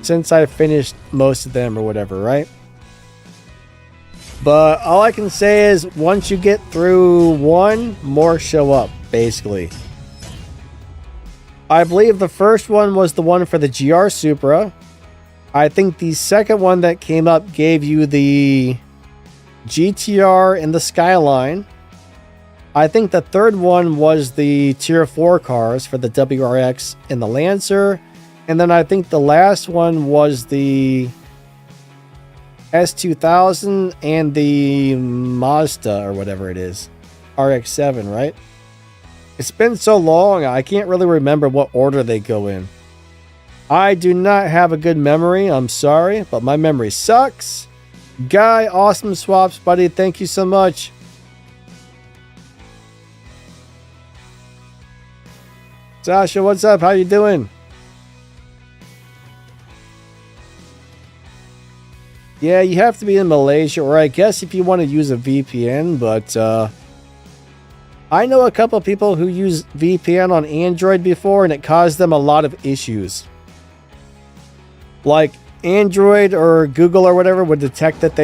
since I finished most of them or whatever, right? But all I can say is once you get through one, more show up, basically. I believe the first one was the one for the GR Supra. I think the second one that came up gave you the GTR and the Skyline. I think the third one was the Tier 4 cars for the WRX and the Lancer. And then I think the last one was the S2000 and the Mazda or whatever it is. RX-7, right? It's been so long, I can't really remember what order they go in. I do not have a good memory, I'm sorry, but my memory sucks. Guy, awesome swaps, buddy. Thank you so much. Sasha, what's up? How you doing? Yeah, you have to be in Malaysia, or I guess if you want to use a VPN, but I know a couple of people who use VPN on Android before, and it caused them a lot of issues. Like Android or Google or whatever would detect that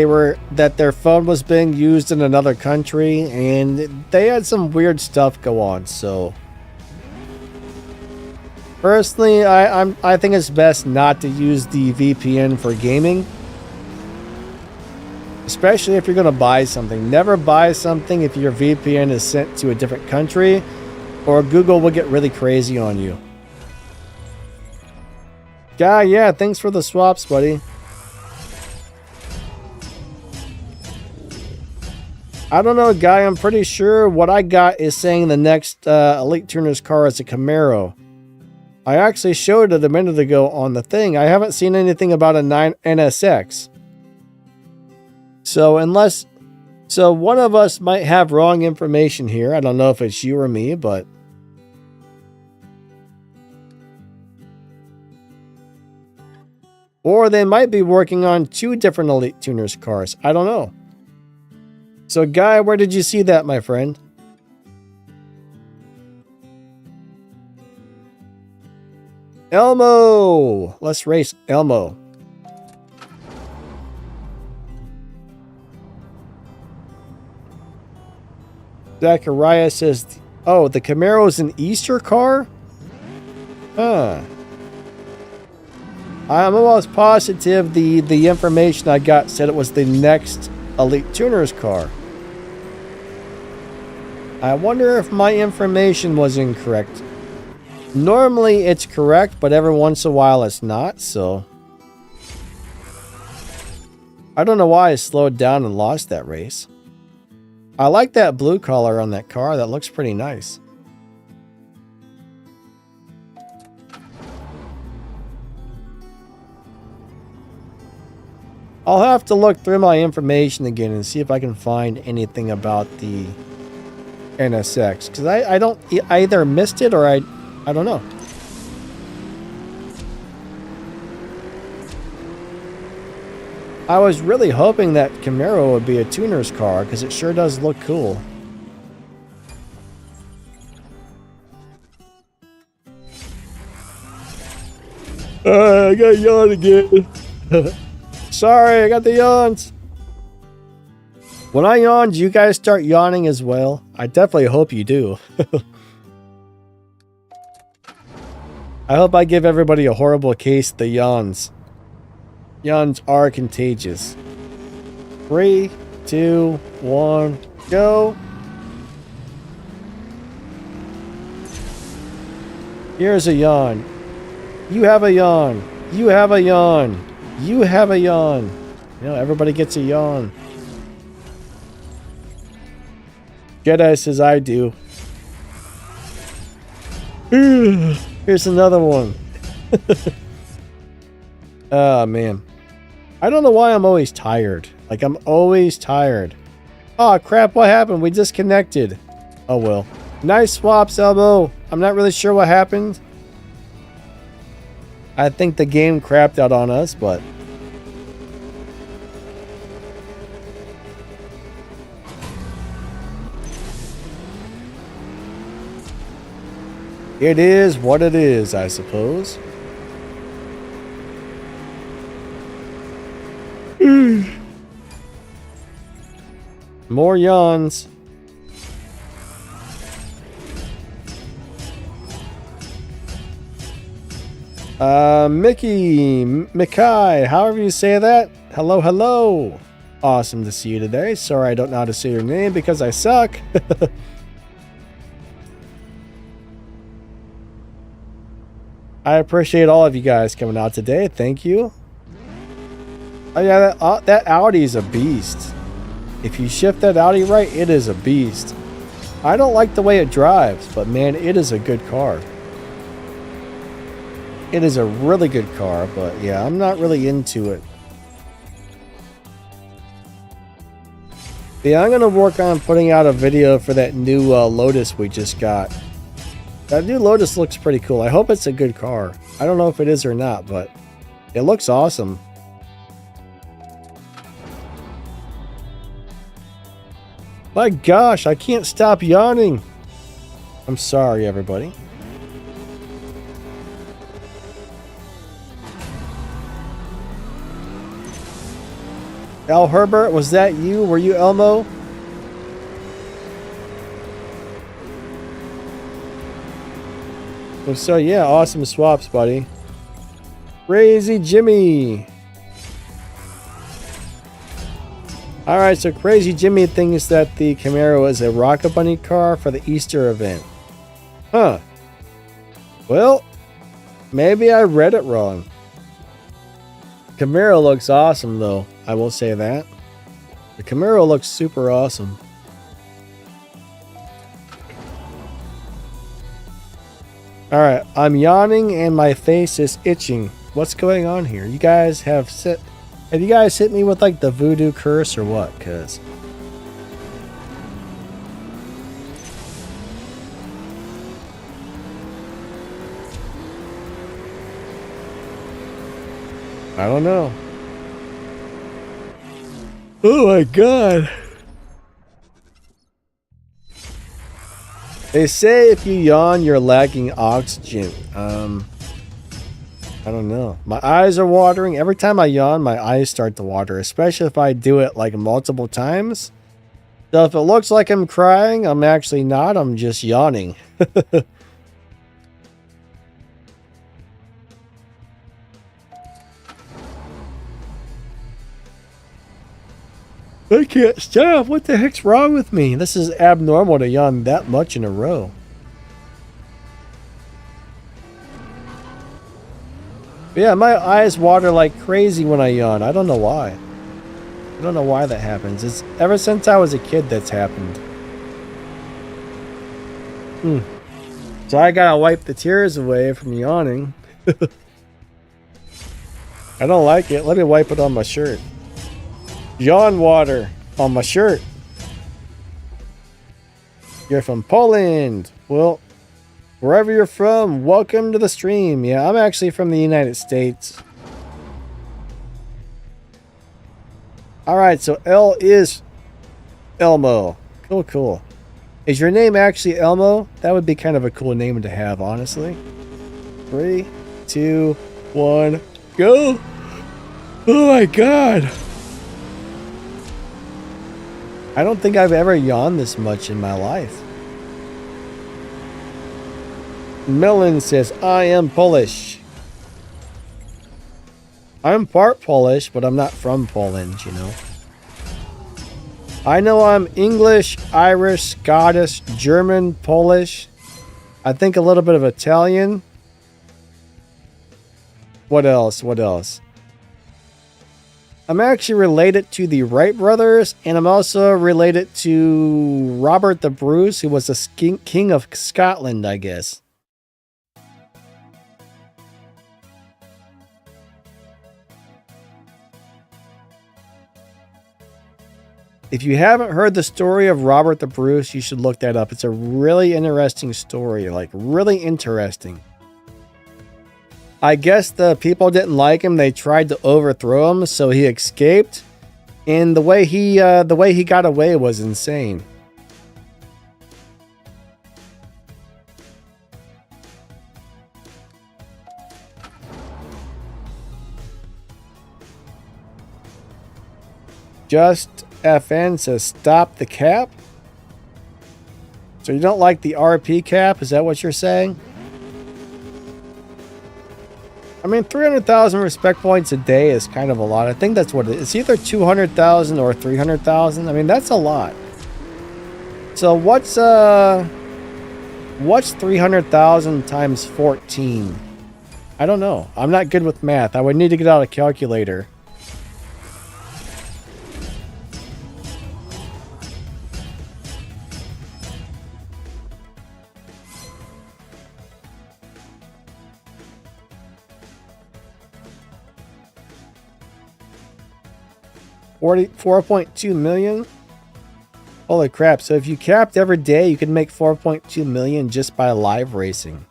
their phone was being used in another country, and they had some weird stuff go on. So personally, I think it's best not to use the VPN for gaming. Especially if you're going to buy something. Never buy something if your VPN is sent to a different country, or Google will get really crazy on you. Guy, yeah, thanks for the swaps, buddy. I don't know, Guy, I'm pretty sure what I got is saying the next Elite Tuners car is a Camaro. I actually showed it a minute ago on the thing. I haven't seen anything about a 9 NSX. So one of us might have wrong information here. I don't know if it's you or me, but or they might be working on 2 different Elite Tuners cars. I don't know. So, Guy, where did you see that, my friend? Elmo! Let's race Elmo. Zachariah says, oh, the Camaro's an Easter car? Huh. I'm almost positive the information I got said it was the next Elite Tuners car. I wonder if my information was incorrect. Normally it's correct, but every once in a while it's not, so I don't know why I slowed down and lost that race. I like that blue color on that car. That looks pretty nice. I'll have to look through my information again and see if I can find anything about the NSX. Because I either missed it or I don't know. I was really hoping that Camaro would be a tuner's car because it sure does look cool. I got yawn again. Sorry, I got the yawns. When I yawn, do you guys start yawning as well? I definitely hope you do. I hope I give everybody a horrible case of the yawns. Yawns are contagious. 3, 2, 1, go. Here's a yawn. You have a yawn. You have a yawn. You have a yawn. You know, everybody gets a yawn. Jedi says I do. Here's another one. Oh, man. I don't know why I'm always tired. Like, I'm always tired. Oh, crap. What happened? We disconnected. Oh, well. Nice swaps, Elbow. I'm not really sure what happened. I think the game crapped out on us, but... it is what it is, I suppose. More yawns. Mikai, however you say that. Hello, hello. Awesome to see you today. Sorry I don't know how to say your name because I suck. I appreciate all of you guys coming out today. Thank you. Oh yeah, that Audi is a beast. If you shift that Audi right, it is a beast. I don't like the way it drives, but man, it is a good car. It is a really good car, but yeah, I'm not really into it. Yeah, I'm going to work on putting out a video for that new Lotus we just got. That new Lotus looks pretty cool. I hope it's a good car. I don't know if it is or not, but it looks awesome. My gosh, I can't stop yawning. I'm sorry, everybody. Al Herbert, was that you? Were you Elmo? So yeah, awesome swaps, buddy. Crazy Jimmy. Alright, so Crazy Jimmy thinks that the Camaro is a Rocket Bunny car for the Easter event. Huh. Well, maybe I read it wrong. Camaro looks awesome, though. I will say that. The Camaro looks super awesome. Alright, I'm yawning and my face is itching. What's going on here? You guys have you guys hit me with like the voodoo curse or what? Cause I don't know. Oh my god. They say if you yawn, you're lacking oxygen. I don't know. My eyes are watering. Every time I yawn, my eyes start to water, especially if I do it like multiple times. So if it looks like I'm crying, I'm actually not. I'm just yawning. I can't stop. What the heck's wrong with me? This is abnormal to yawn that much in a row. Yeah, my eyes water like crazy when I yawn. I don't know why. I don't know why that happens. It's ever since I was a kid that's happened. So I gotta wipe the tears away from yawning. I don't like it. Let me wipe it on my shirt. Yawn water on my shirt. You're from Poland. Well, wherever you're from, welcome to the stream. Yeah, I'm actually from the United States. Alright, so L is Elmo. Cool, cool. Is your name actually Elmo? That would be kind of a cool name to have, honestly. 3, 2, 1, go! Oh my god! I don't think I've ever yawned this much in my life. Melon says, I am Polish. I'm part Polish, but I'm not from Poland, you know. I know I'm English, Irish, Scottish, German, Polish. I think a little bit of Italian. What else? What else? I'm actually related to the Wright brothers, and I'm also related to Robert the Bruce, who was the king of Scotland, I guess. If you haven't heard the story of Robert the Bruce, you should look that up. It's a really interesting story, like really interesting. I guess the people didn't like him. They tried to overthrow him, so he escaped. And the way he got away was insane. Just FN says stop the cap. So you don't like the RP cap? Is that what you're saying? I mean, 300,000 respect points a day is kind of a lot. I think that's what it is. It's either 200,000 or 300,000. I mean, that's a lot. So what's 300,000 times 14? I don't know. I'm not good with math. I would need to get out a calculator. $4.2 million? Holy crap. So if you capped every day, you could make 4.2 million just by live racing.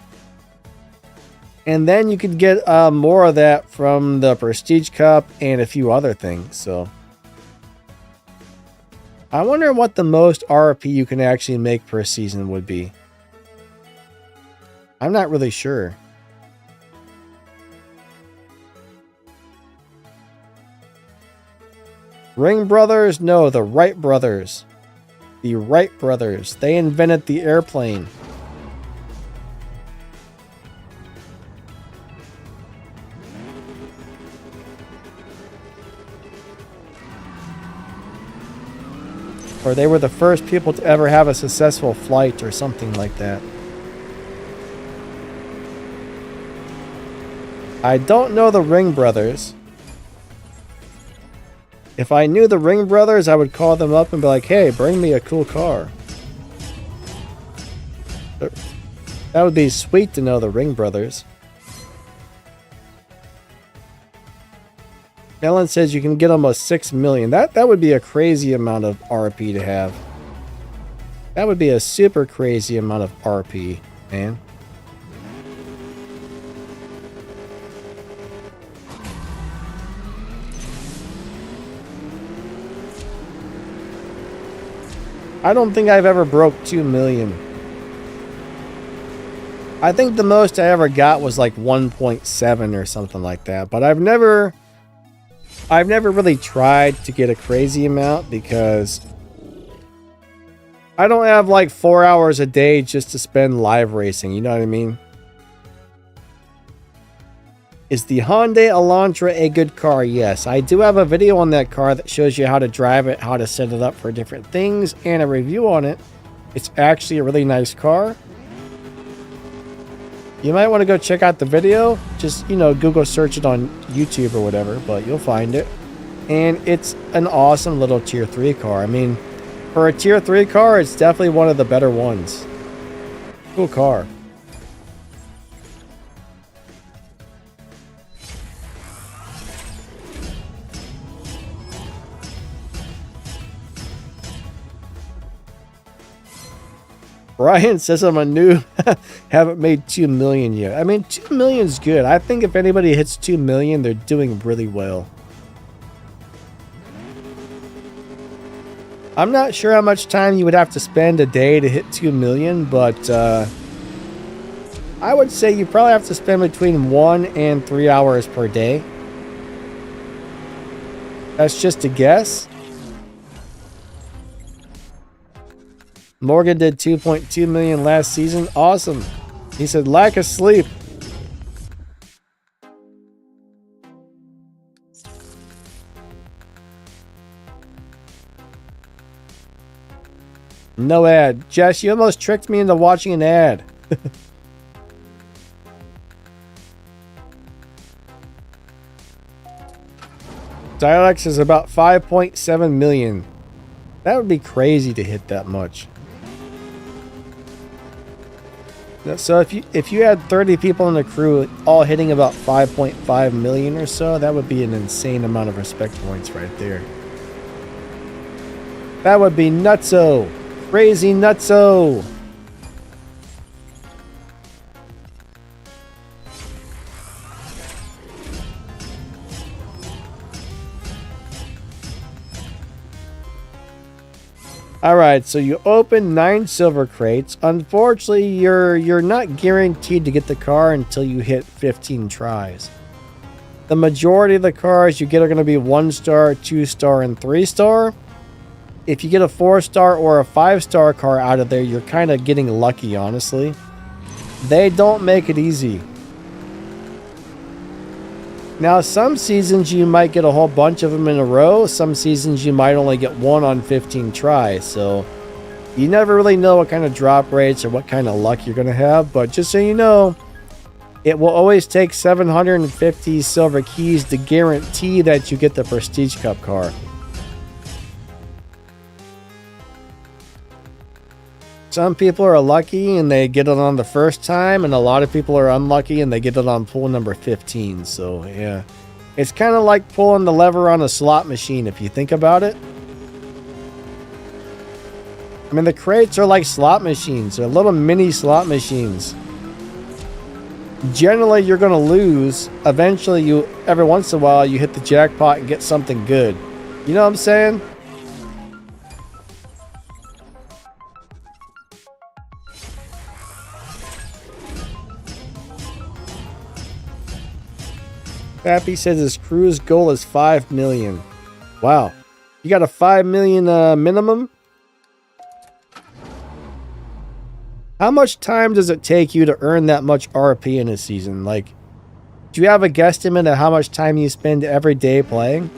And then you could get more of that from the Prestige Cup and a few other things. So I wonder what the most RP you can actually make per season would be. I'm not really sure. Ring brothers? No, the Wright brothers. The Wright brothers. They invented the airplane. Or they were the first people to ever have a successful flight or something like that. I don't know the Ring brothers. If I knew the Ring brothers, I would call them up and be like, hey, bring me a cool car. That would be sweet to know the Ring brothers. Ellen says you can get almost 6 million. That would be a crazy amount of RP to have. That would be a super crazy amount of RP, man. I don't think I've ever broke 2 million. I think the most I ever got was like 1.7 or something like that. But I've never really tried to get a crazy amount because I don't have like 4 hours a day just to spend live racing. You know what I mean? Is the Hyundai Elantra a good car? Yes. I do have a video on that car that shows you how to drive it, how to set it up for different things, and a review on it. It's actually a really nice car. You might want to go check out the video. Just, you know, Google search it on YouTube or whatever, but you'll find it. And it's an awesome little Tier 3 car. I mean, for a Tier 3 car, it's definitely one of the better ones. Cool car. Brian says I'm a noob. Haven't made 2 million yet. I mean, 2 million is good. I think if anybody hits 2 million, they're doing really well. I'm not sure how much time you would have to spend a day to hit 2 million, but I would say you probably have to spend between 1 and 3 hours per day. That's just a guess. Morgan did 2.2 million last season. Awesome. He said lack of sleep. No ad. Jess, you almost tricked me into watching an ad. Dialex is about 5.7 million. That would be crazy to hit that much. So if you had 30 people in the crew all hitting about 5.5 million or so, that would be an insane amount of respect points right there. That would be nutso. Crazy nutso. Alright, so you open 9 silver crates. Unfortunately, you're not guaranteed to get the car until you hit 15 tries. The majority of the cars you get are going to be 1-star, 2-star, and 3-star. If you get a 4-star or a 5-star car out of there, you're kind of getting lucky, honestly. They don't make it easy. Now, some seasons you might get a whole bunch of them in a row. Some seasons you might only get one on 15 tries. So, you never really know what kind of drop rates or what kind of luck you're going to have. But just so you know, it will always take 750 silver keys to guarantee that you get the Prestige Cup car. Some people are lucky and they get it on the first time, and a lot of people are unlucky and they get it on pull number 15. So, yeah. It's kind of like pulling the lever on a slot machine if you think about it. I mean, the crates are like slot machines. They're little mini slot machines. Generally, you're going to lose. Eventually, every once in a while, you hit the jackpot and get something good. You know what I'm saying? Pappy says his crew's goal is 5 million. Wow. You got a 5 million minimum? How much time does it take you to earn that much RP in a season? Like, do you have a guesstimate of how much time you spend every day playing?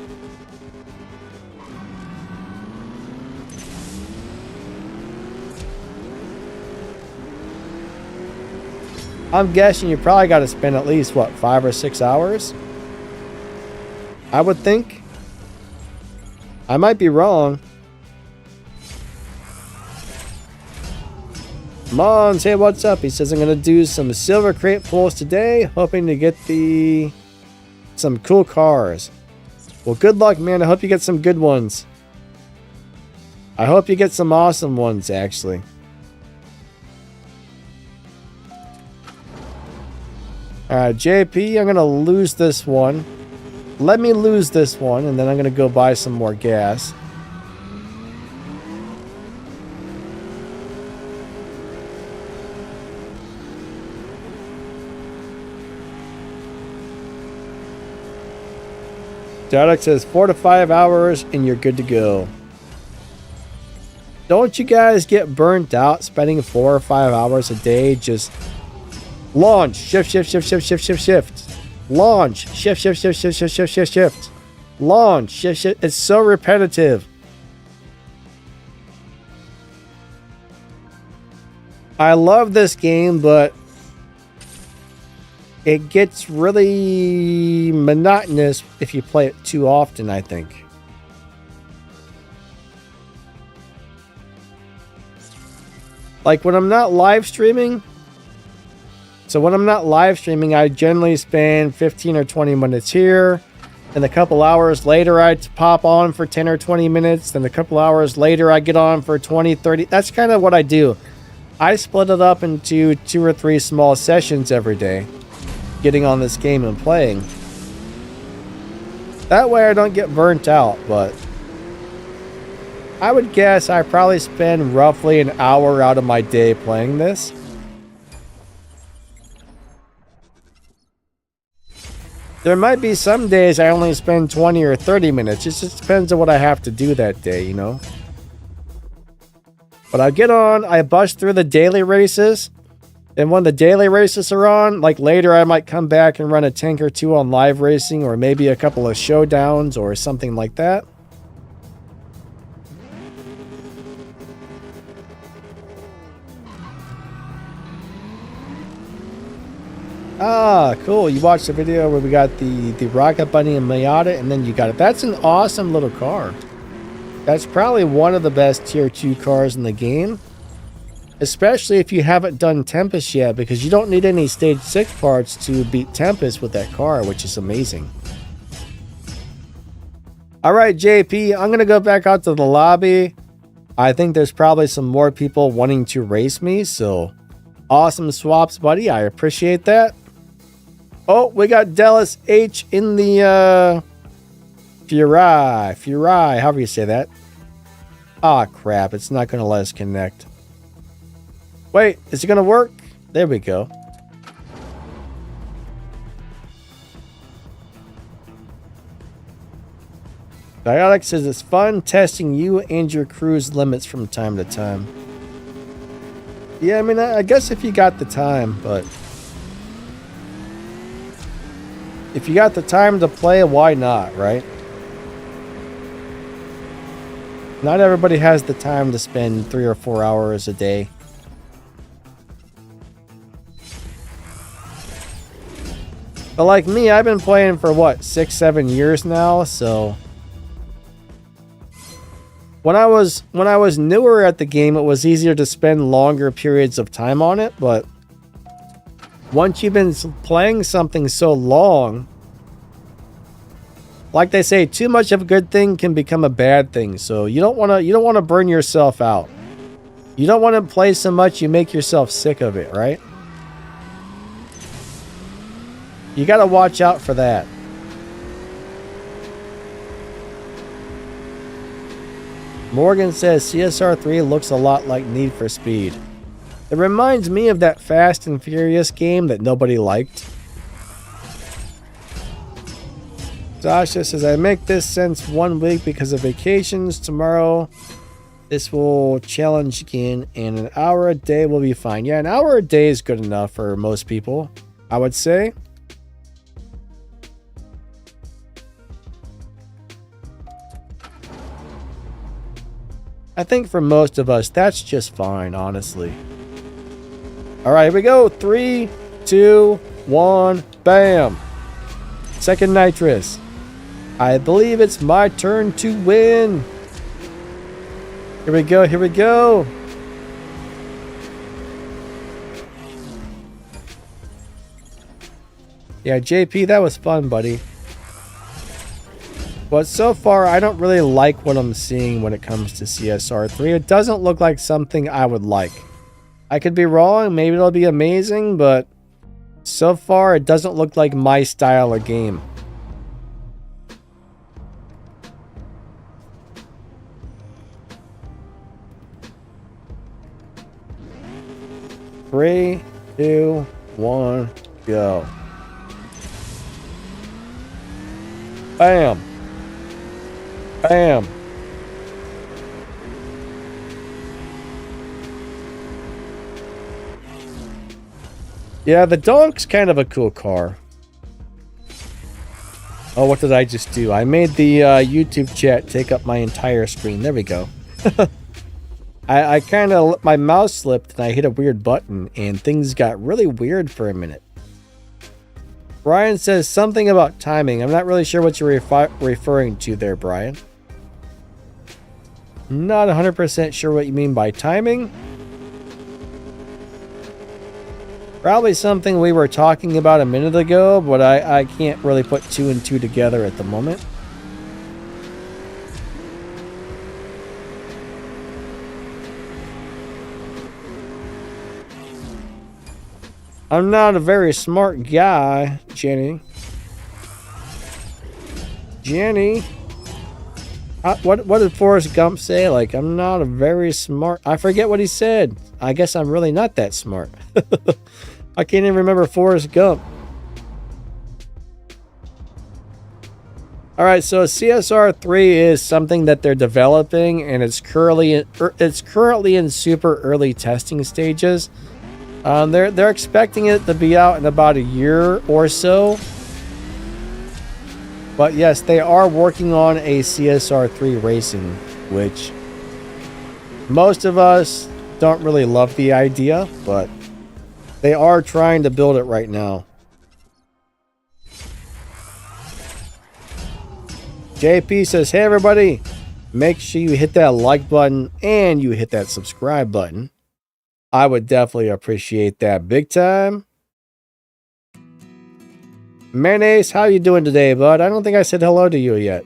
I'm guessing you probably got to spend at least, what, 5 or 6 hours? I would think. I might be wrong. Mons, hey, what's up? He says I'm going to do some silver crate pulls today, hoping to get some cool cars. Well, good luck, man. I hope you get some good ones. I hope you get some awesome ones, actually. Alright, JP, I'm going to lose this one. Let me lose this one, and then I'm going to go buy some more gas. Darek says 4 to 5 hours, and you're good to go. Don't you guys get burnt out spending 4 or 5 hours a day just... Launch, shift, shift, shift, shift, shift, shift, shift. Launch, shift, shift, shift, shift, shift, shift, shift, shift. Launch, shift, shift. It's so repetitive. I love this game, but it gets really monotonous if you play it too often, I think. Like when I'm not live streaming... So when I'm not live streaming, I generally spend 15 or 20 minutes here. And a couple hours later, I pop on for 10 or 20 minutes. Then a couple hours later, I get on for 20, 30. That's kind of what I do. I split it up into 2 or 3 small sessions every day, getting on this game and playing. That way I don't get burnt out, but I would guess I probably spend roughly an hour out of my day playing this. There might be some days I only spend 20 or 30 minutes. It just depends on what I have to do that day, you know? But I get on, I bust through the daily races, and when the daily races are on, like later I might come back and run a tank or 2 on live racing, or maybe a couple of showdowns or something like that. Ah, cool. You watched the video where we got the Rocket Bunny and Miata, and then you got it. That's an awesome little car. That's probably one of the best tier 2 cars in the game. Especially if you haven't done Tempest yet, because you don't need any stage 6 parts to beat Tempest with that car, which is amazing. Alright, JP, I'm going to go back out to the lobby. I think there's probably some more people wanting to race me, so awesome swaps, buddy. I appreciate that. Oh, we got Dallas H in the Furai, however you say that. Ah, crap, it's not going to let us connect. Wait, is it going to work? There we go. Biotic says it's fun testing you and your crew's limits from time to time. Yeah, I mean, I guess if you got the time, but if you got the time to play, why not, right? Not everybody has the time to spend 3 or 4 hours a day. But like me, I've been playing for what, 6-7 years now, so when I was newer at the game, it was easier to spend longer periods of time on it, but once you've been playing something so long, like they say, too much of a good thing can become a bad thing. So you don't want to burn yourself out. You don't want to play so much you make yourself sick of it, right? You got to watch out for that. Morgan says CSR2 looks a lot like Need for Speed. It reminds me of that Fast and Furious game that nobody liked. Sasha says, I make this since 1 week because of vacations. Tomorrow, this will challenge again, and an hour a day will be fine. Yeah, an hour a day is good enough for most people, I would say. I think for most of us, that's just fine, honestly. All right, here we go. 3, 2, 1, bam. Second nitrous. I believe it's my turn to win. Here we go, here we go. Yeah, JP, that was fun, buddy. But so far, I don't really like what I'm seeing when it comes to CSR2. It doesn't look like something I would like. I could be wrong, maybe it'll be amazing, but so far, it doesn't look like my style of game. Three, 2, 1, go. Bam. Bam. Yeah, the Donk's kind of a cool car. Oh, what did I just do? I made the YouTube chat take up my entire screen. There we go. I kind of, my mouse slipped and I hit a weird button and things got really weird for a minute. Brian says something about timing. I'm not really sure what you're referring to there, Brian. Not 100% sure what you mean by timing. Probably something we were talking about a minute ago, but I can't really put 2 and 2 together at the moment. I'm not a very smart guy, Jenny. Jenny? What did Forrest Gump say? Like, I'm not a very smart... I forget what he said. I guess I'm really not that smart. I can't even remember Forrest Gump. Alright, so CSR2 is something that they're developing, and it's currently in super early testing stages. They're expecting it to be out in about a year or so. But yes, they are working on a CSR2 racing, which most of us don't really love the idea, but they are trying to build it right now. JP says, hey everybody, make sure you hit that like button and you hit that subscribe button. I would definitely appreciate that big time. Mayonnaise, how you doing today, bud? I don't think I said hello to you yet.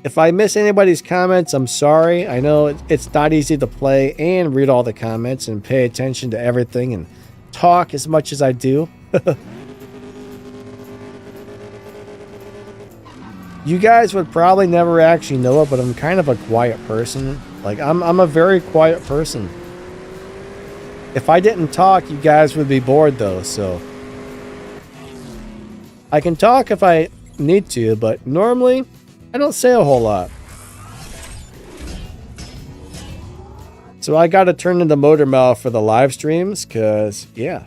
If I miss anybody's comments, I'm sorry. I know it's not easy to play and read all the comments and pay attention to everything and talk as much as I do. You guys would probably never actually know it, but I'm kind of a quiet person. Like, I'm a very quiet person. If I didn't talk, you guys would be bored though, so... I can talk if I need to, but normally, I don't say a whole lot. So I gotta turn into motor mouth for the live streams, cause, yeah.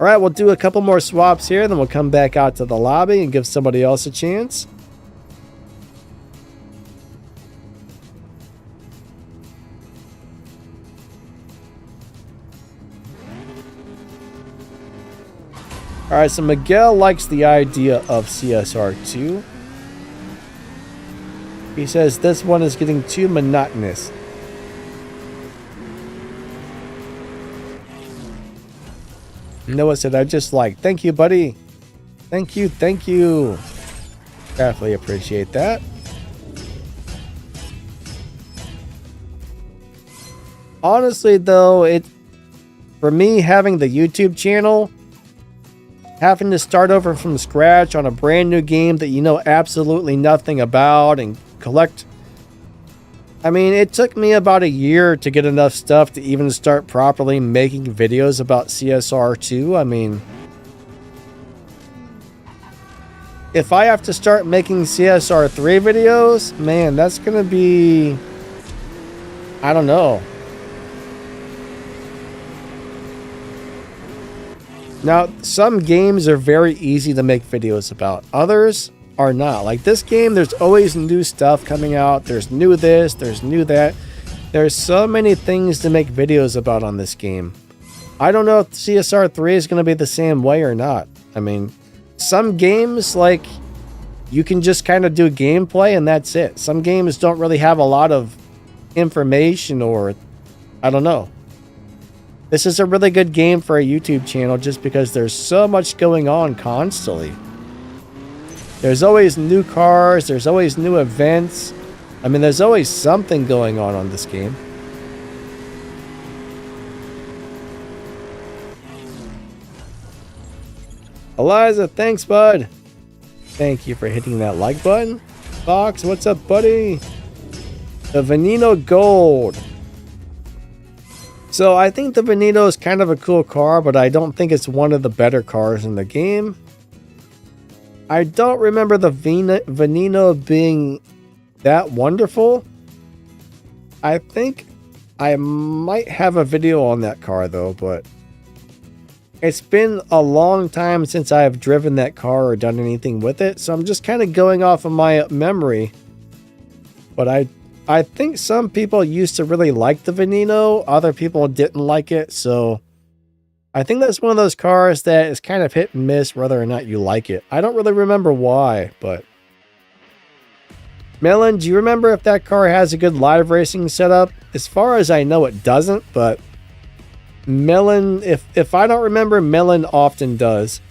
Alright, we'll do a couple more swaps here, then we'll come back out to the lobby and give somebody else a chance. Alright, so Miguel likes the idea of CSR2. He says this one is getting too monotonous. Noah said, I just like, thank you, buddy. Thank you, thank you. Definitely appreciate that. Honestly, though, for me, having the YouTube channel, having to start over from scratch on a brand new game that you know absolutely nothing about and collect. I mean, it took me about a year to get enough stuff to even start properly making videos about CSR2. I mean, if I have to start making CSR3 videos, man, that's going to be, I don't know. Now, some games are very easy to make videos about. Others are not. Like this game, there's always new stuff coming out. There's new this, there's new that. There's so many things to make videos about on this game. I don't know if CSR3 is going to be the same way or not. I mean, some games, like, you can just kind of do gameplay and that's it. Some games don't really have a lot of information or, I don't know. This is a really good game for a YouTube channel just because there's so much going on constantly. There's always new cars, there's always new events. I mean, there's always something going on this game. Eliza, thanks, bud. Thank you for hitting that like button. Fox, what's up, buddy? The Veneno Gold. So I think the Veneno is kind of a cool car, but I don't think it's one of the better cars in the game. I don't remember the Veneno being that wonderful. I think I might have a video on that car though, but it's been a long time since I have driven that car or done anything with it, so I'm just kind of going off of my memory. But I think some people used to really like the Veneno, other people didn't like it, so I think that's one of those cars that is kind of hit and miss whether or not you like it. I don't really remember why, but... Melon, do you remember if that car has a good live racing setup? As far as I know, it doesn't, but Melon, if I don't remember, Melon often does.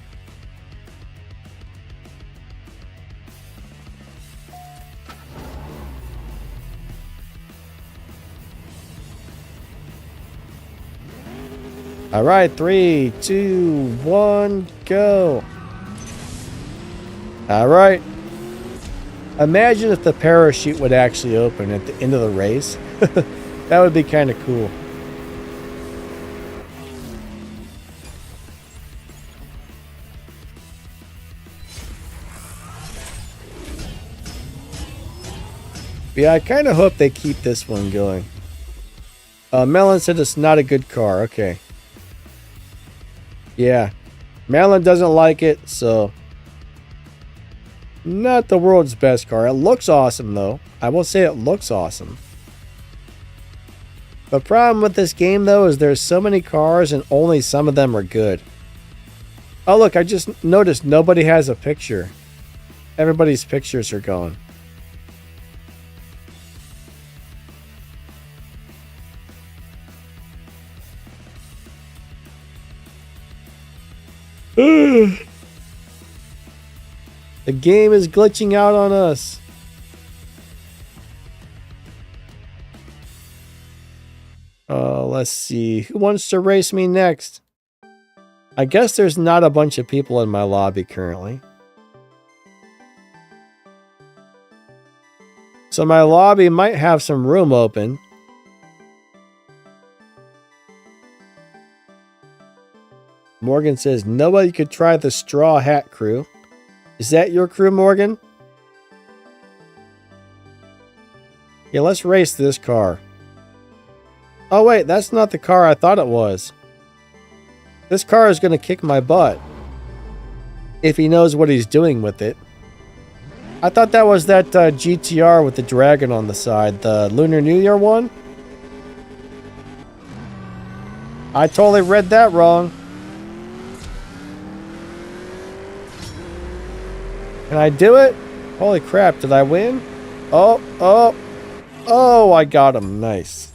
All right, 3, 2, 1, go. All right. Imagine if the parachute would actually open at the end of the race. That would be kind of cool. But yeah, I kind of hope they keep this one going. Melon said it's not a good car. Okay. Yeah. Melon doesn't like it, so... Not the world's best car. It looks awesome, though. I will say it looks awesome. The problem with this game, though, is there's so many cars and only some of them are good. Oh, look, I just noticed nobody has a picture. Everybody's pictures are gone. The game is glitching out on us. Let's see. Who wants to race me next? I guess there's not a bunch of people in my lobby currently. So my lobby might have some room open. Morgan says, nobody could try the Straw Hat crew. Is that your crew, Morgan? Yeah, let's race this car. Oh wait, that's not the car I thought it was. This car is going to kick my butt. If he knows what he's doing with it. I thought that was that GTR with the dragon on the side. The Lunar New Year one. I totally read that wrong. Can I do it? Holy crap, did I win? Oh, I got him. Nice.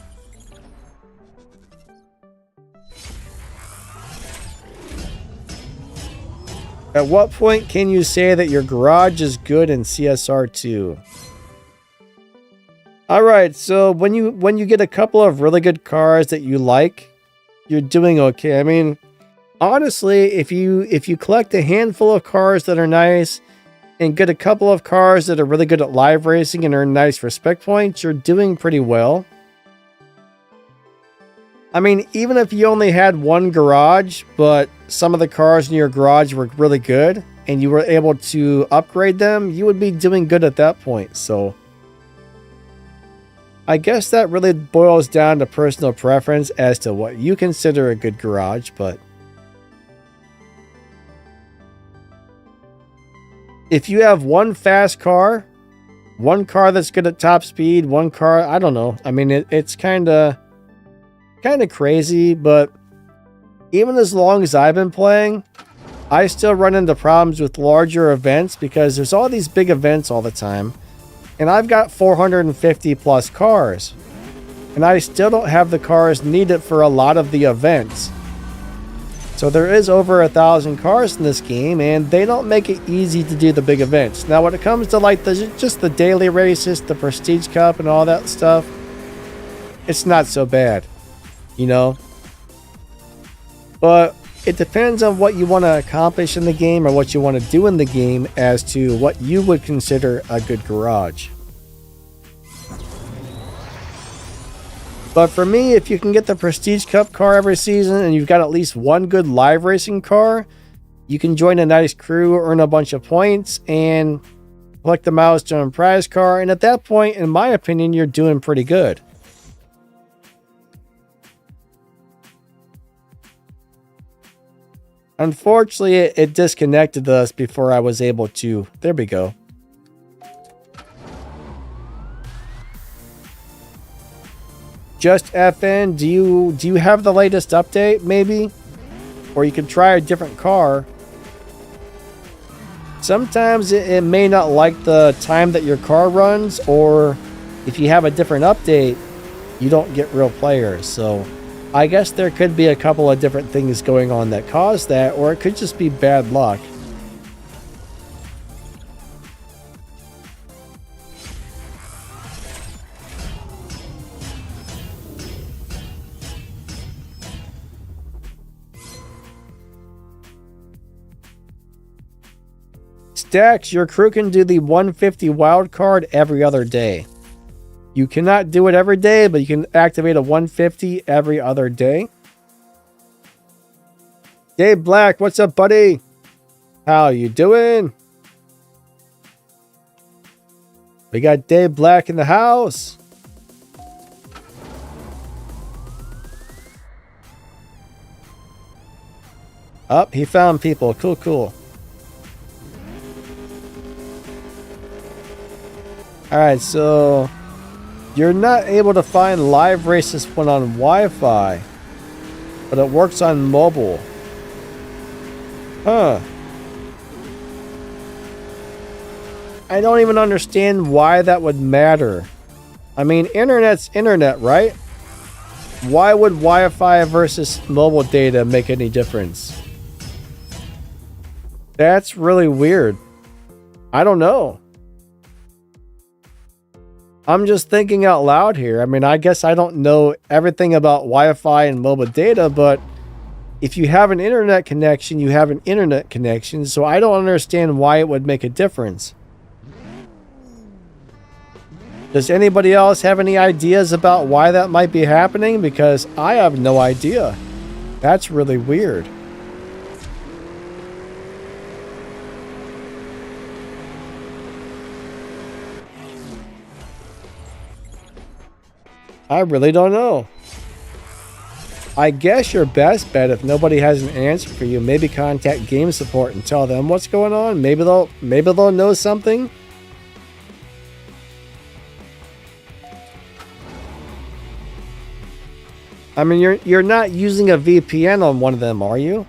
At what point can you say that your garage is good in CSR2? Alright, so when you get a couple of really good cars that you like, you're doing okay. I mean, honestly, if you collect a handful of cars that are nice and get a couple of cars that are really good at live racing and earn nice respect points, you're doing pretty well. I mean, even if you only had one garage, but some of the cars in your garage were really good and you were able to upgrade them, you would be doing good at that point. So I guess that really boils down to personal preference as to what you consider a good garage, but if you have one fast car, one car that's good at top speed, one car, I don't know. I mean, it's kind of crazy, but even as long as I've been playing, I still run into problems with larger events because there's all these big events all the time, and I've got 450 plus cars, and I still don't have the cars needed for a lot of the events. So there is over 1,000 cars in this game, and they don't make it easy to do the big events. Now, when it comes to like just the daily races, the Prestige Cup and all that stuff, it's not so bad. You know, but it depends on what you want to accomplish in the game or what you want to do in the game as to what you would consider a good garage. But for me, if you can get the Prestige Cup car every season and you've got at least one good live racing car, you can join a nice crew, earn a bunch of points, and collect the milestone prize car. And at that point, in my opinion, you're doing pretty good. Unfortunately, it disconnected us before I was able to. There we go. Just FN, do you have the latest update, maybe? Or you could try a different car. Sometimes it may not like the time that your car runs, or if you have a different update, you don't get real players. So I guess there could be a couple of different things going on that cause that, or it could just be bad luck. Stacks, your crew can do the 150 wild card every other day. You cannot do it every day, but you can activate a 150 every other day. Dave Black, what's up, buddy? How you doing? We got Dave Black in the house. Oh, he found people. Cool, cool. Alright, so you're not able to find live races when on Wi-Fi, but it works on mobile. Huh. I don't even understand why that would matter. I mean, internet's internet, right? Why would Wi-Fi versus mobile data make any difference? That's really weird. I don't know. I'm just thinking out loud here. I mean, I guess I don't know everything about Wi-Fi and mobile data, but if you have an internet connection, you have an internet connection. So I don't understand why it would make a difference. Does anybody else have any ideas about why that might be happening? Because I have no idea. That's really weird. I really don't know. I guess your best bet, if nobody has an answer for you, maybe contact game support and tell them what's going on. Maybe they'll know something. I mean, you're not using a VPN on one of them, are you?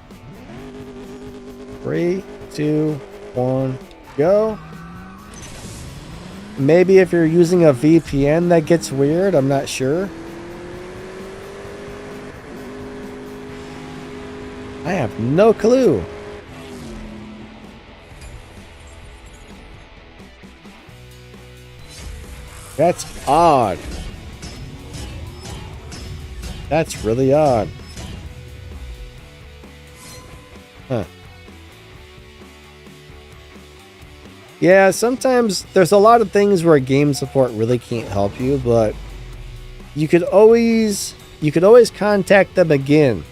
3, 2, 1, go. Maybe if you're using a VPN that gets weird, I'm not sure. I have no clue. That's odd. That's really odd. Huh. Yeah, sometimes there's a lot of things where game support really can't help you, but you could always contact them again.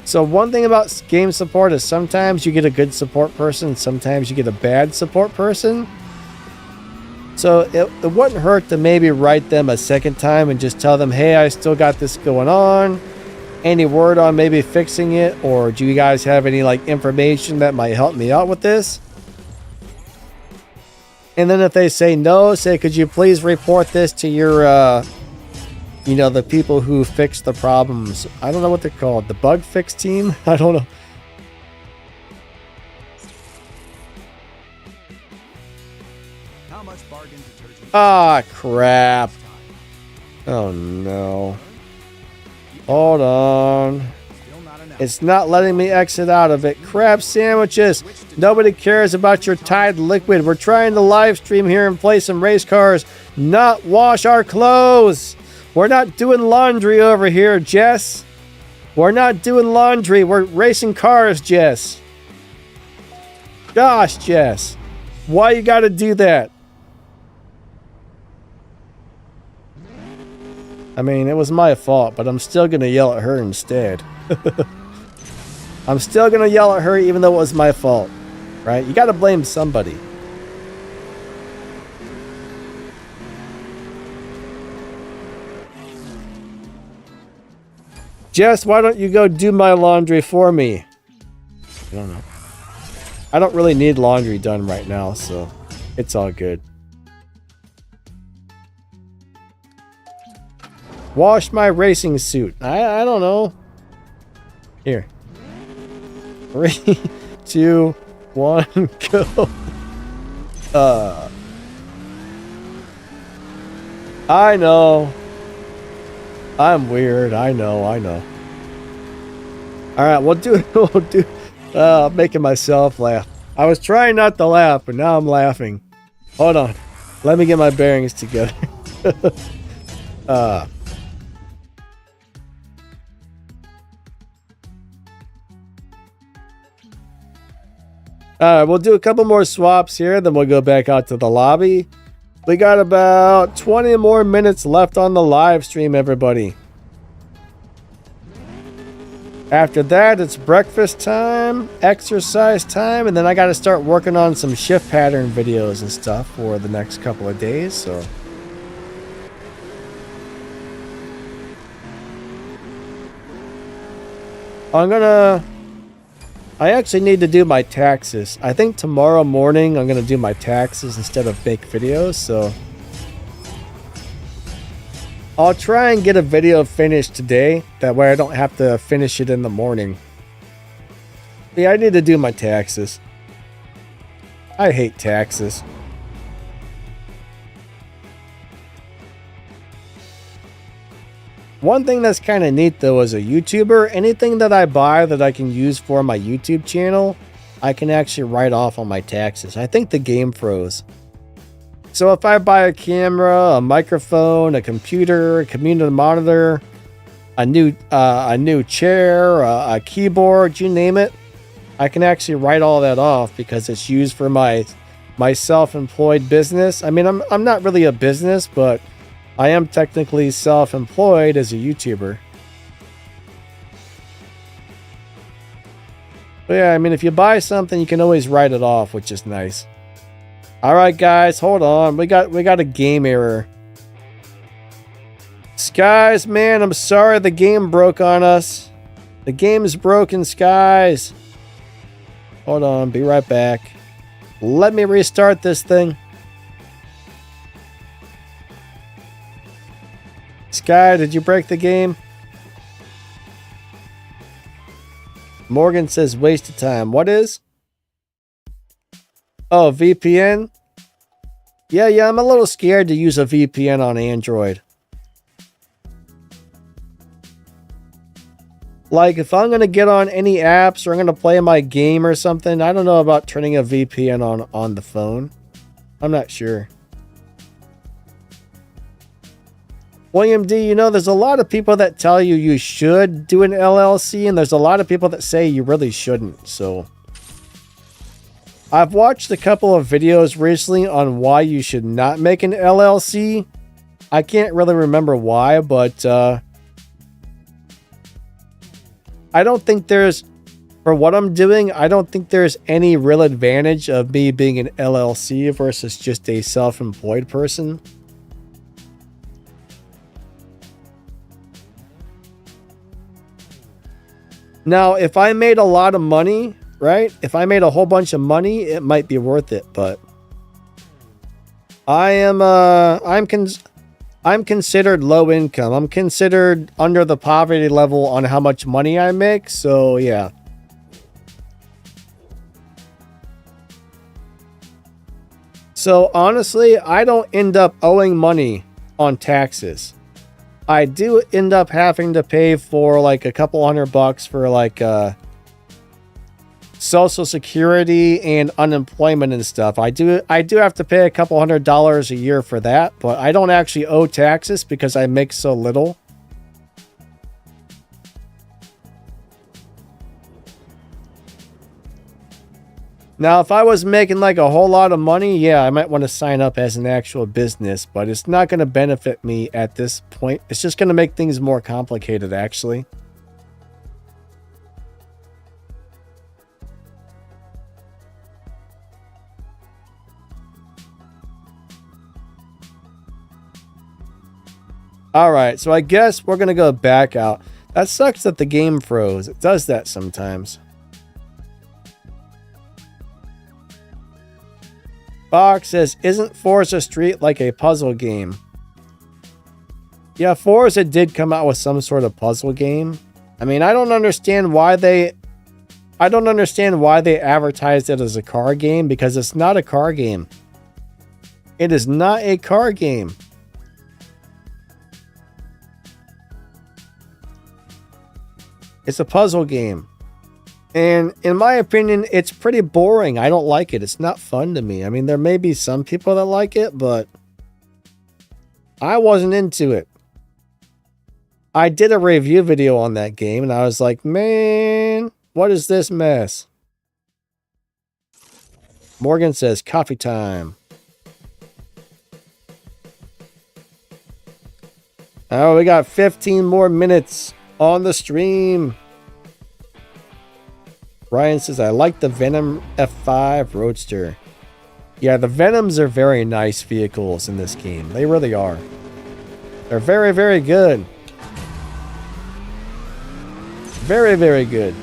So one thing about game support is sometimes you get a good support person, sometimes you get a bad support person. So it wouldn't hurt to maybe write them a second time and just tell them, hey, I still got this going on. Any word on maybe fixing it? Or do you guys have any like information that might help me out with this? And then if they say no, say, could you please report this to your, the people who fix the problems. I don't know what they're called. The bug fix team? I don't know. Ah, crap. Oh, no. Hold on. It's not letting me exit out of it. Crab sandwiches. Nobody cares about your Tide liquid. We're trying to live stream here and play some race cars, not wash our clothes. We're not doing laundry over here, Jess. We're not doing laundry. We're racing cars, Jess. Gosh, Jess. Why you gotta do that? I mean, it was my fault, but I'm still gonna yell at her instead. I'm still gonna yell at her even though it was my fault. Right? You gotta blame somebody. Jess, why don't you go do my laundry for me? I don't know. I don't really need laundry done right now, so it's all good. Wash my racing suit. I don't know. Here. 3, 2, 1, go. I know. I'm weird. I know. Alright, we'll do making myself laugh. I was trying not to laugh, but now I'm laughing. Hold on. Let me get my bearings together. Alright, we'll do a couple more swaps here, then we'll go back out to the lobby. We got about 20 more minutes left on the live stream, everybody. After that, it's breakfast time, exercise time, and then I got to start working on some shift pattern videos and stuff for the next couple of days, so. I actually need to do my taxes. I think tomorrow morning I'm going to do my taxes instead of make videos, so. I'll try and get a video finished today. That way I don't have to finish it in the morning. Yeah, I need to do my taxes. I hate taxes. One thing that's kind of neat though as a YouTuber, anything that I buy that I can use for my YouTube channel, I can actually write off on my taxes. I think the game froze. So if I buy a camera, a microphone, a computer, a community monitor, a new chair, a keyboard, you name it, I can actually write all that off because it's used for my self-employed business. I mean, I'm not really a business, but I am technically self-employed as a YouTuber. But yeah, I mean, if you buy something, you can always write it off, which is nice. All right, guys, hold on. We got a game error. Skies, man, I'm sorry the game broke on us. The game's broken, Skies. Hold on, be right back. Let me restart this thing. Sky, did you break the game? Morgan says waste of time. What is? Oh, VPN? Yeah, I'm a little scared to use a VPN on Android. Like, if I'm going to get on any apps or I'm going to play my game or something, I don't know about turning a VPN on the phone. I'm not sure. William D, you know, there's a lot of people that tell you you should do an LLC, and there's a lot of people that say you really shouldn't, so... I've watched a couple of videos recently on why you should not make an LLC. I can't really remember why, but I don't think there's, for what I'm doing, I don't think there's any real advantage of me being an LLC versus just a self-employed person. Now, if I made a lot of money, right? If I made a whole bunch of money, it might be worth it, but I'm considered low income. I'm considered under the poverty level on how much money I make, so yeah. So honestly, I don't end up owing money on taxes. I do end up having to pay for like a couple $100 for like Social Security and unemployment and stuff. I do have to pay a couple $100 a year for that, but I don't actually owe taxes because I make so little. Now, if I was making like a whole lot of money, yeah, I might want to sign up as an actual business, but it's not going to benefit me at this point. It's just going to make things more complicated, actually. Alright, so I guess we're going to go back out. That sucks that the game froze. It does that sometimes. Fox says, isn't Forza Street like a puzzle game? Yeah, Forza did come out with some sort of puzzle game. I mean, I don't understand why they advertised it as a car game, because it's not a car game. It is not a car game. It's a puzzle game. And in my opinion, it's pretty boring. I don't like it. It's not fun to me. I mean, there may be some people that like it, but I wasn't into it. I did a review video on that game, and I was like, man, what is this mess? Morgan says, coffee time. Oh, we got 15 more minutes on the stream. Ryan says, I like the Venom F5 Roadster. Yeah, the Venoms are very nice vehicles in this game. They really are. They're very, very good. Very, very good.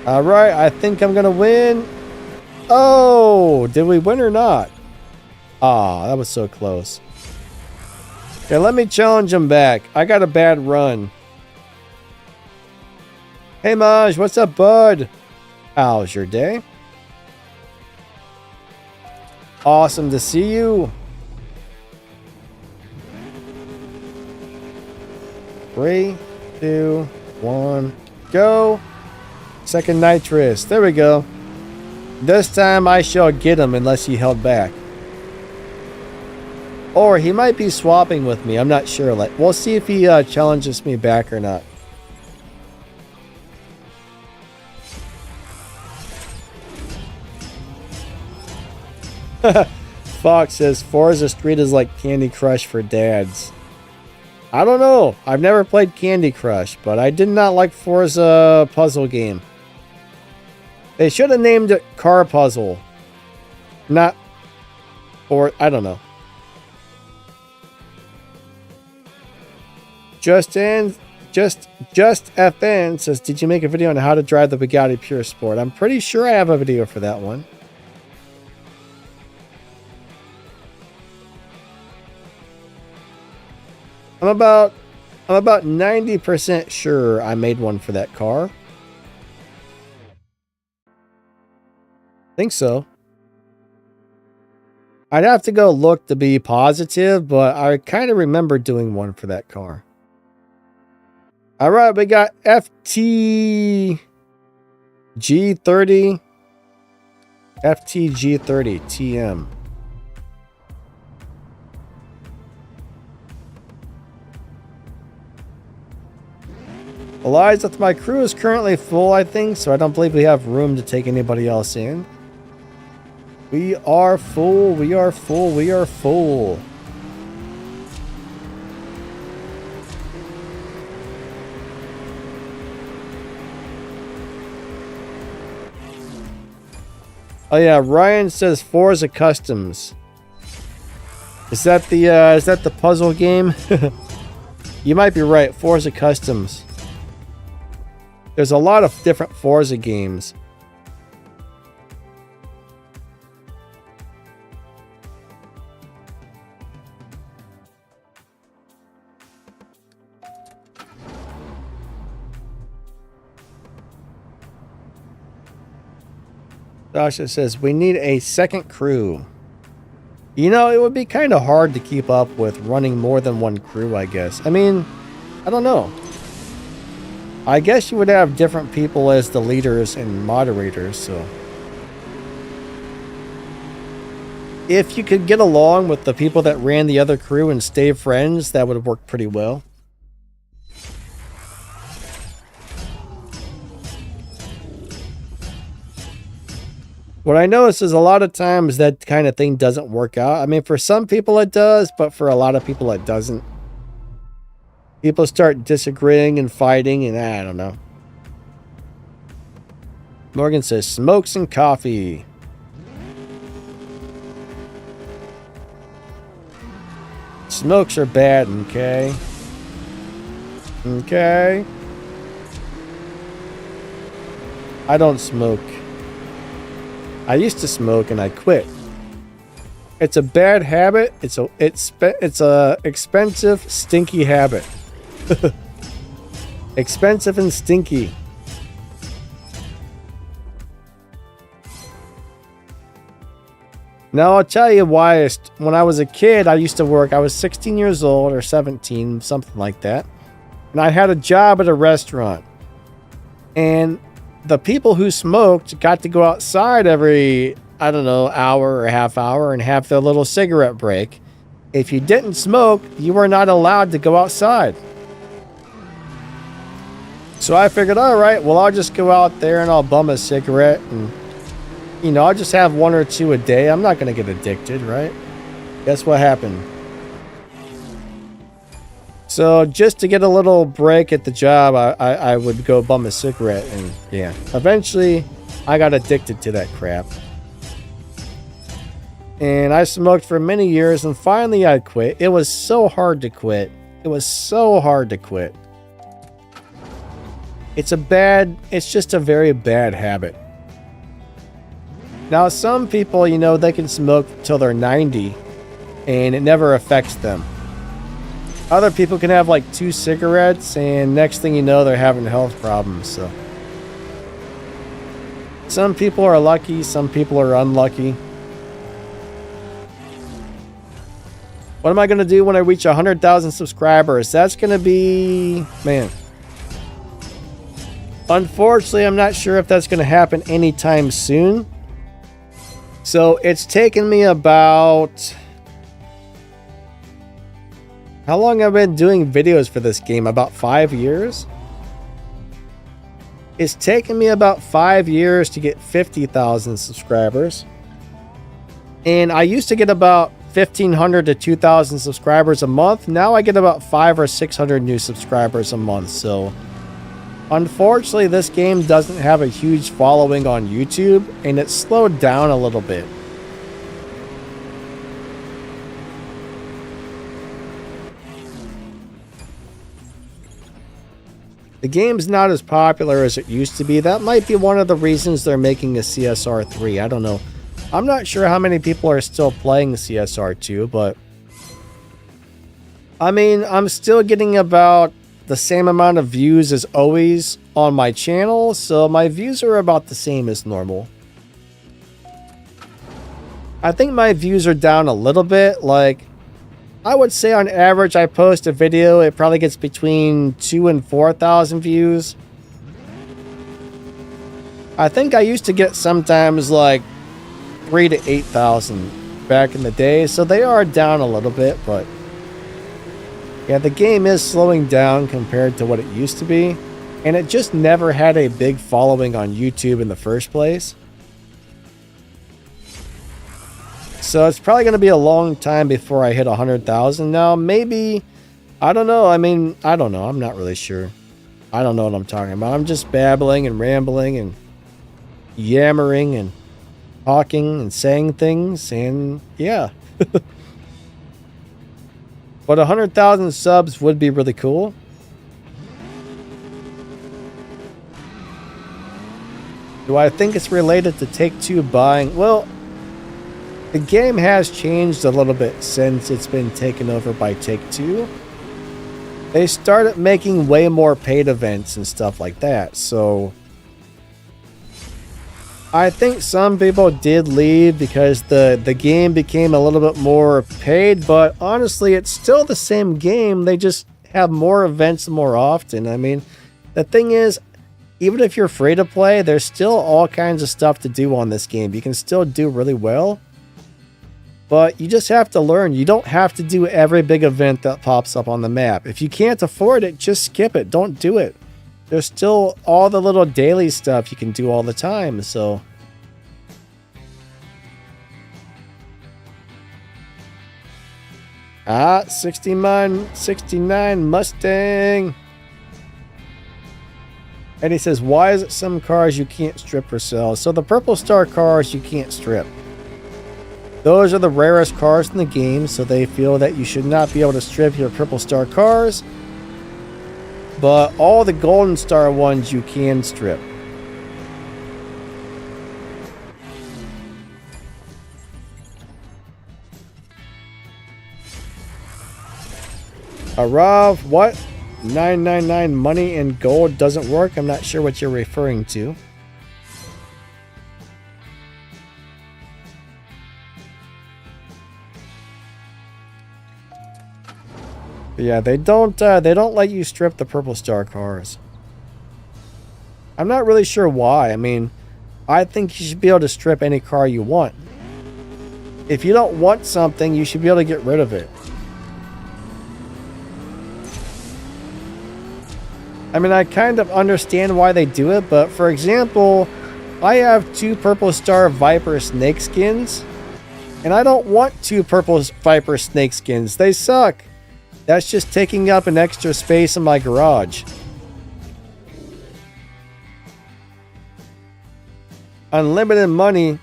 All right, I think I'm going to win. Oh, did we win or not? Ah, that was so close. Okay, let me challenge him back. I got a bad run. Hey, Maj, what's up, bud? How's your day? Awesome to see you. 3, 2, 1, go. Second nitrous. There we go. This time I shall get him unless he held back. Or he might be swapping with me. I'm not sure. Like, we'll see if he challenges me back or not. Fox says Forza Street is like Candy Crush for dads. I don't know. I've never played Candy Crush, but I did not like Forza puzzle game. They should have named it Car Puzzle. Not... Or, I don't know. Just FN says, did you make a video on how to drive the Bugatti Pure Sport? I'm pretty sure I have a video for that one. I'm about 90% sure I made one for that car. Think so. I'd have to go look to be positive, but I kind of remember doing one for that car. All right, we got FTG30. FTG30 TM. Eliza, my crew is currently full, I think, so I don't believe we have room to take anybody else in. We are full, we are full, we are full. Oh yeah, Ryan says Forza Customs. Is that the puzzle game? You might be right, Forza Customs. There's a lot of different Forza games. Sasha says, we need a second crew. You know, it would be kind of hard to keep up with running more than one crew, I guess. I mean, I don't know. I guess you would have different people as the leaders and moderators, so. If you could get along with the people that ran the other crew and stay friends, that would work pretty well. What I notice is a lot of times that kind of thing doesn't work out. I mean, for some people it does, but for a lot of people it doesn't. People start disagreeing and fighting, and I don't know. Morgan says, smokes and coffee. Smokes are bad, okay? Okay. I don't smoke. I used to smoke and I quit. It's a bad habit. It's a expensive, stinky habit. Expensive and stinky. Now I'll tell you why. When I was a kid, I used to work. I was 16 years old or 17, something like that. And I had a job at a restaurant. And the people who smoked got to go outside every, I don't know, hour or half hour and have their little cigarette break. If you didn't smoke, you were not allowed to go outside. So I figured, all right, well, I'll just go out there and I'll bum a cigarette and, you know, I'll just have one or two a day. I'm not going to get addicted, right? Guess what happened? So just to get a little break at the job, I would go bum a cigarette, and yeah, eventually I got addicted to that crap. And I smoked for many years, and finally I quit. It was so hard to quit. It was so hard to quit. It's just a very bad habit. Now some people, you know, they can smoke till they're 90 and it never affects them. Other people can have like 2 cigarettes and next thing you know, they're having health problems. So some people are lucky, some people are unlucky. What am I going to do when I reach 100,000 subscribers? That's going to be... Man. Unfortunately, I'm not sure if that's going to happen anytime soon. So it's taken me about... How long have I been doing videos for this game? About 5 years? It's taken me about 5 years to get 50,000 subscribers. And I used to get about 1,500 to 2,000 subscribers a month. Now I get about 500 or 600 new subscribers a month. So unfortunately, this game doesn't have a huge following on YouTube, and it's slowed down a little bit. The game's not as popular as it used to be. That might be one of the reasons they're making a CSR3. I don't know. I'm not sure how many people are still playing CSR2, but... I mean, I'm still getting about the same amount of views as always on my channel, so my views are about the same as normal. I think my views are down a little bit. Like, I would say on average I post a video, it probably gets between 2,000 and 4,000 views. I think I used to get sometimes like 3,000 to 8,000 back in the day, so they are down a little bit, but yeah, the game is slowing down compared to what it used to be, and it just never had a big following on YouTube in the first place. So it's probably going to be a long time before I hit 100,000 now. Maybe, I don't know. I mean, I don't know. I'm not really sure. I don't know what I'm talking about. I'm just babbling and rambling and yammering and talking and saying things, and yeah. But 100,000 subs would be really cool. Do I think it's related to Take-Two buying? Well, the game has changed a little bit since it's been taken over by Take-Two. They started making way more paid events and stuff like that, so I think some people did leave because the game became a little bit more paid, but honestly, it's still the same game. They just have more events more often. I mean, the thing is, even if you're free to play, there's still all kinds of stuff to do on this game. You can still do really well. But you just have to learn. You don't have to do every big event that pops up on the map. If you can't afford it, just skip it. Don't do it. There's still all the little daily stuff you can do all the time, so... Ah, 69 Mustang! And he says, why is it some cars you can't strip or sell? So the Purple Star cars you can't strip. Those are the rarest cars in the game, so they feel that you should not be able to strip your Purple Star cars. But all the Golden Star ones you can strip. Arav, what? 999 money and gold doesn't work? I'm not sure what you're referring to. But yeah, they don't let you strip the Purple Star cars. I'm not really sure why. I mean, I think you should be able to strip any car you want. If you don't want something, you should be able to get rid of it. I mean, I kind of understand why they do it, but for example, I have 2 Purple Star Viper snake skins, and I don't want 2 Purple Viper snake skins. They suck. That's just taking up an extra space in my garage. Unlimited money.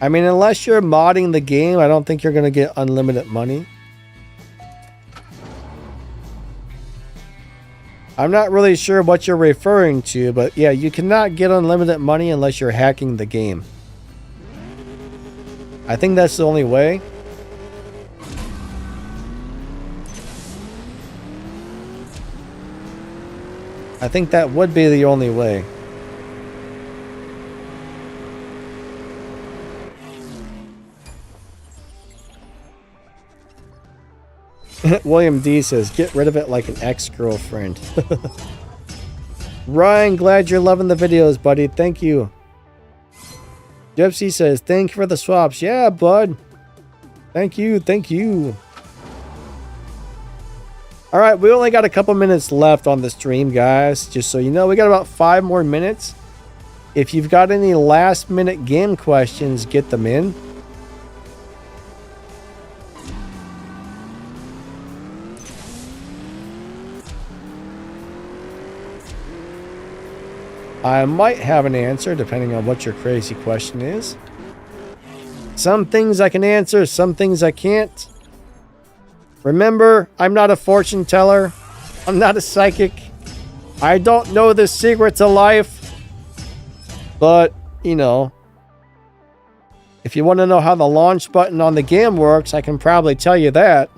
I mean, unless you're modding the game, I don't think you're going to get unlimited money. I'm not really sure what you're referring to, but yeah, you cannot get unlimited money unless you're hacking the game. I think that's the only way. I think that would be the only way. William D says, get rid of it like an ex-girlfriend. Ryan, glad you're loving the videos, buddy. Thank you. Gypsy says, thank you for the swaps. Yeah, bud. Thank you. Thank you. All right, we only got a couple minutes left on the stream, guys. Just so you know, we got about 5 more minutes. If you've got any last-minute game questions, get them in. I might have an answer depending on what your crazy question is. Some things I can answer, some things I can't. Remember, I'm not a fortune teller. I'm not a psychic. I don't know the secret to life. But, you know, if you want to know how the launch button on the game works, I can probably tell you that.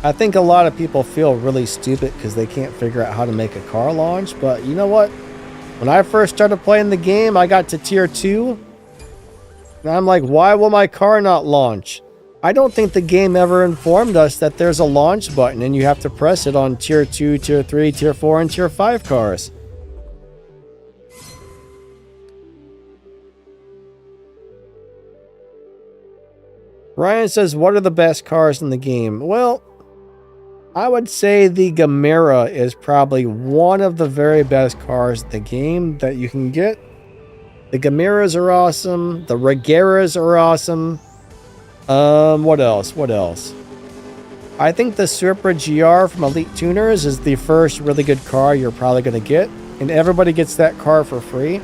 I think a lot of people feel really stupid because they can't figure out how to make a car launch. But you know what? When I first started playing the game, I got to tier 2. And I'm like, why will my car not launch? I don't think the game ever informed us that there's a launch button and you have to press it on tier 2, tier 3, tier 4, and tier 5 cars. Ryan says, what are the best cars in the game? Well, I would say the Gamera is probably one of the very best cars in the game that you can get. The Gameras are awesome. The Regeras are awesome. What else? What else? I think the Supra GR from Elite Tuners is the first really good car you're probably going to get. And everybody gets that car for free.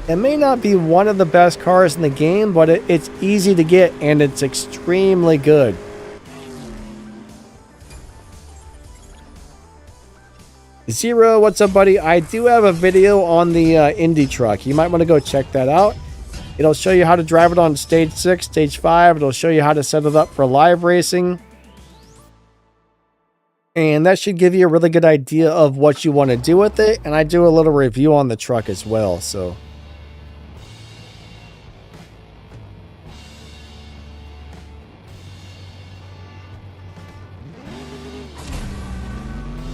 It may not be one of the best cars in the game, but it's easy to get and it's extremely good. Zero, what's up, buddy? I do have a video on the Indy truck. You might want to go check that out. It'll show you how to drive it on stage 6, stage 5. It'll show you how to set it up for live racing. And that should give you a really good idea of what you want to do with it. And I do a little review on the truck as well, so...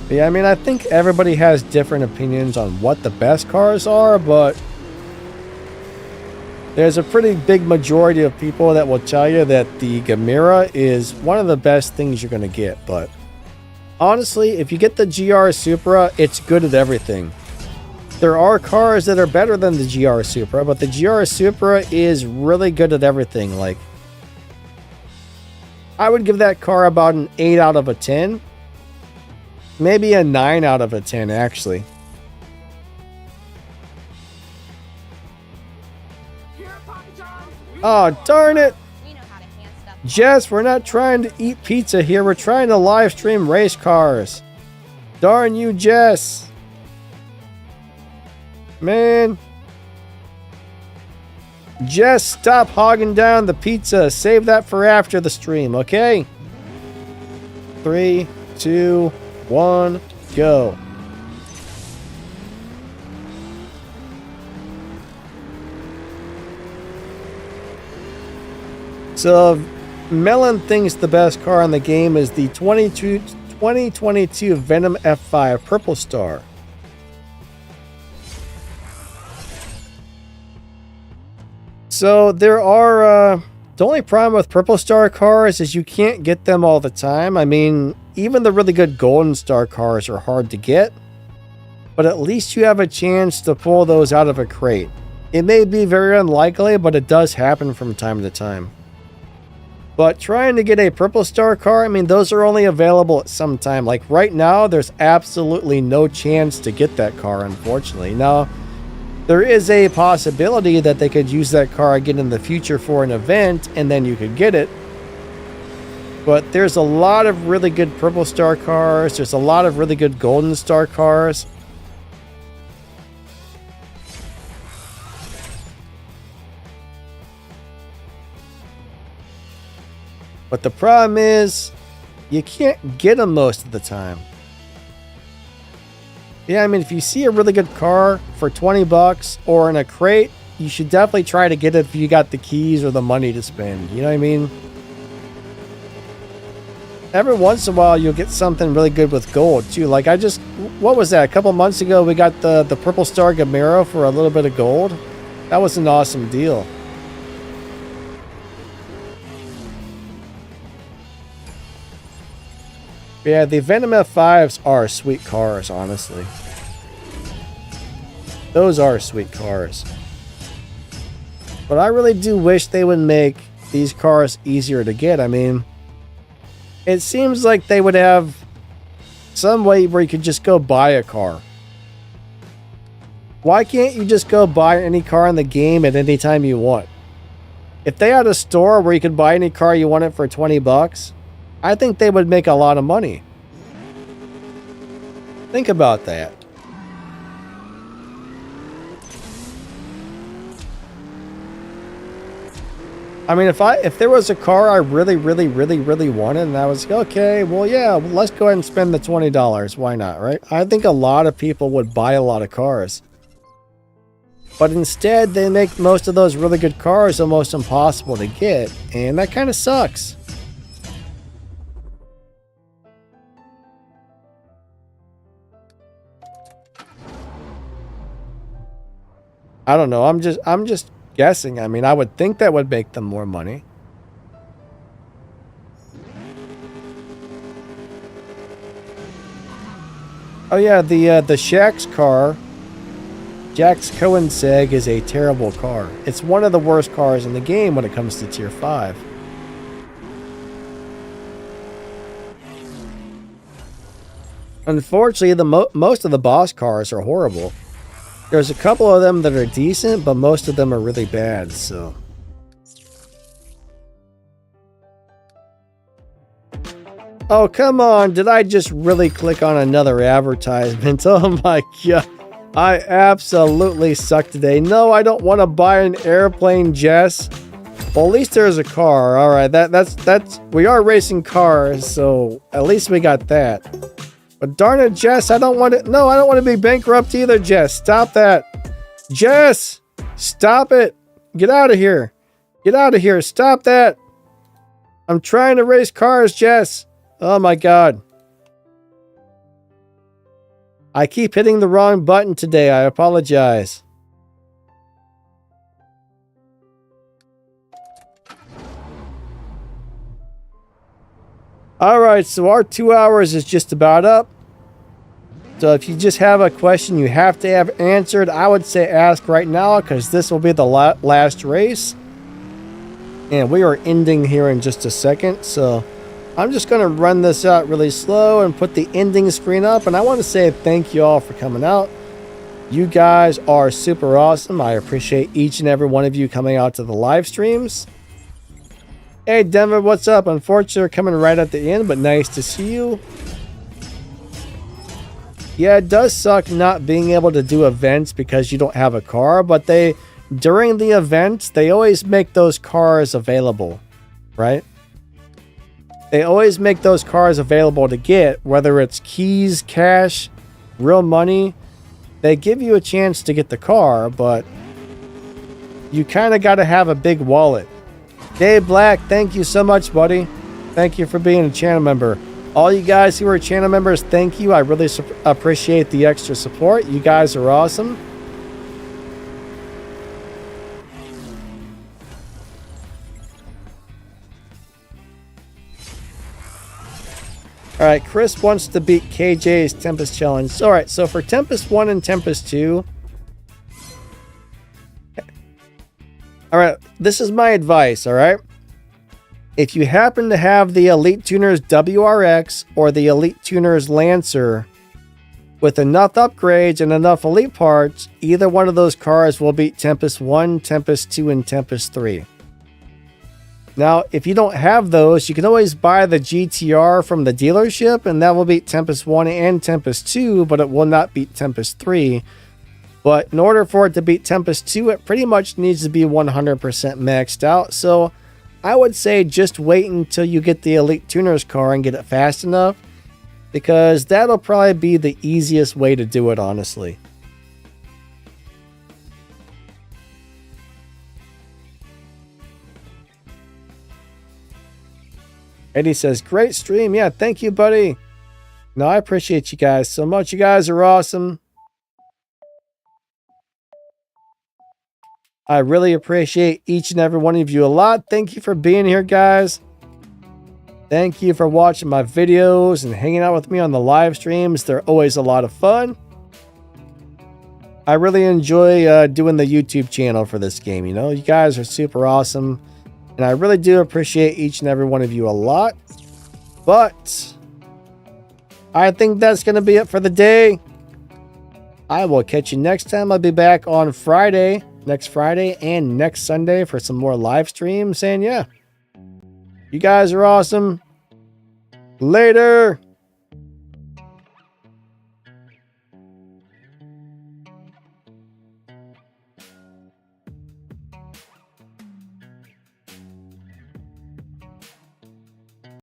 Yeah, I mean, I think everybody has different opinions on what the best cars are, but there's a pretty big majority of people that will tell you that the Gamera is one of the best things you're going to get. But honestly, if you get the GR Supra, it's good at everything. There are cars that are better than the GR Supra, but the GR Supra is really good at everything. Like, I would give that car about an 8 out of a 10. Maybe a 9 out of a 10, actually. Oh, darn it! Jess, we're not trying to eat pizza here. We're trying to live stream race cars. Darn you, Jess. Man. Jess, stop hogging down the pizza. Save that for after the stream, okay? 3, 2, 1, go. So, Melon thinks the best car in the game is the 2022 Venom F5 Purple Star. So, there are... the only problem with Purple Star cars is you can't get them all the time. I mean, even the really good Golden Star cars are hard to get. But at least you have a chance to pull those out of a crate. It may be very unlikely, but it does happen from time to time. But trying to get a Purple Star car, I mean, those are only available at some time. Like right now, there's absolutely no chance to get that car, unfortunately. Now, there is a possibility that they could use that car again in the future for an event, and then you could get it. But there's a lot of really good Purple Star cars. There's a lot of really good Golden Star cars. But the problem is, you can't get them most of the time. Yeah, I mean, if you see a really good car for 20 bucks or in a crate, you should definitely try to get it if you got the keys or the money to spend. You know what I mean? Every once in a while, you'll get something really good with gold, too. Like, what was that? A couple months ago, we got the Purple Star Gamero for a little bit of gold. That was an awesome deal. Yeah, the Venom F5s are sweet cars, honestly. Those are sweet cars. But I really do wish they would make these cars easier to get. I mean, it seems like they would have some way where you could just go buy a car. Why can't you just go buy any car in the game at any time you want? If they had a store where you could buy any car you wanted for 20 bucks, I think they would make a lot of money. Think about that. I mean, if there was a car I really wanted, and I was like, okay, well, yeah, let's go ahead and spend the $20. Why not, right? I think a lot of people would buy a lot of cars. But instead, they make most of those really good cars almost impossible to get, and that kind of sucks. I don't know. I'm just guessing. I mean, I would think that would make them more money. Oh yeah, the Shaxx car, Jax Koenigsegg, is a terrible car. It's one of the worst cars in the game when it comes to Tier 5. Unfortunately, most of the boss cars are horrible. There's a couple of them that are decent, but most of them are really bad, so. Oh, come on. Did I just really click on another advertisement? Oh my god. I absolutely suck today. No, I don't want to buy an airplane, Jess. Well, at least there's a car. All right, that's we are racing cars, so at least we got that. But darn it, Jess, I don't want to... No, I don't want to be bankrupt either, Jess. Stop that. Jess! Stop it. Get out of here. Get out of here. Stop that. I'm trying to race cars, Jess. Oh, my God. I keep hitting the wrong button today. I apologize. Alright, so our 2 hours is just about up. So if you just have a question you have to have answered, I would say ask right now, because this will be the last race. And we are ending here in just a second, so I'm just going to run this out really slow and put the ending screen up. And I want to say thank you all for coming out. You guys are super awesome. I appreciate each and every one of you coming out to the live streams. Hey, Denver, what's up? Unfortunately, you're coming right at the end, but nice to see you. Yeah, it does suck not being able to do events because you don't have a car, but during the events, they always make those cars available, right? They always make those cars available to get, whether it's keys, cash, real money. They give you a chance to get the car, but you kind of got to have a big wallet. Dave Black, thank you so much, buddy. Thank you for being a channel member. All you guys who are channel members, thank you. I really appreciate the extra support. You guys are awesome. All right, Chris wants to beat KJ's Tempest Challenge. All right, so for Tempest 1 and Tempest 2... All right, this is my advice, all right? If you happen to have the Elite Tuners WRX or the Elite Tuners Lancer with enough upgrades and enough Elite parts, either one of those cars will beat Tempest 1, Tempest 2, and Tempest 3. Now, if you don't have those, you can always buy the GTR from the dealership, and that will beat Tempest 1 and Tempest 2, but it will not beat Tempest 3. But in order for it to beat Tempest 2, it pretty much needs to be 100% maxed out. So I would say just wait until you get the Elite Tuners car and get it fast enough. because that'll probably be the easiest way to do it, honestly. Eddie says, great stream. Yeah, thank you, buddy. No, I appreciate you guys so much. You guys are awesome. I really appreciate each and every one of you a lot. Thank you for being here, guys. Thank you for watching my videos and hanging out with me on the live streams. They're always a lot of fun. I really enjoy doing the YouTube channel for this game. You know, you guys are super awesome. And I really do appreciate each and every one of you a lot. But I think that's going to be it for the day. I will catch you next time. I'll be back on Friday, next Friday and next Sunday for some more live streams. And yeah, you guys are awesome. Later.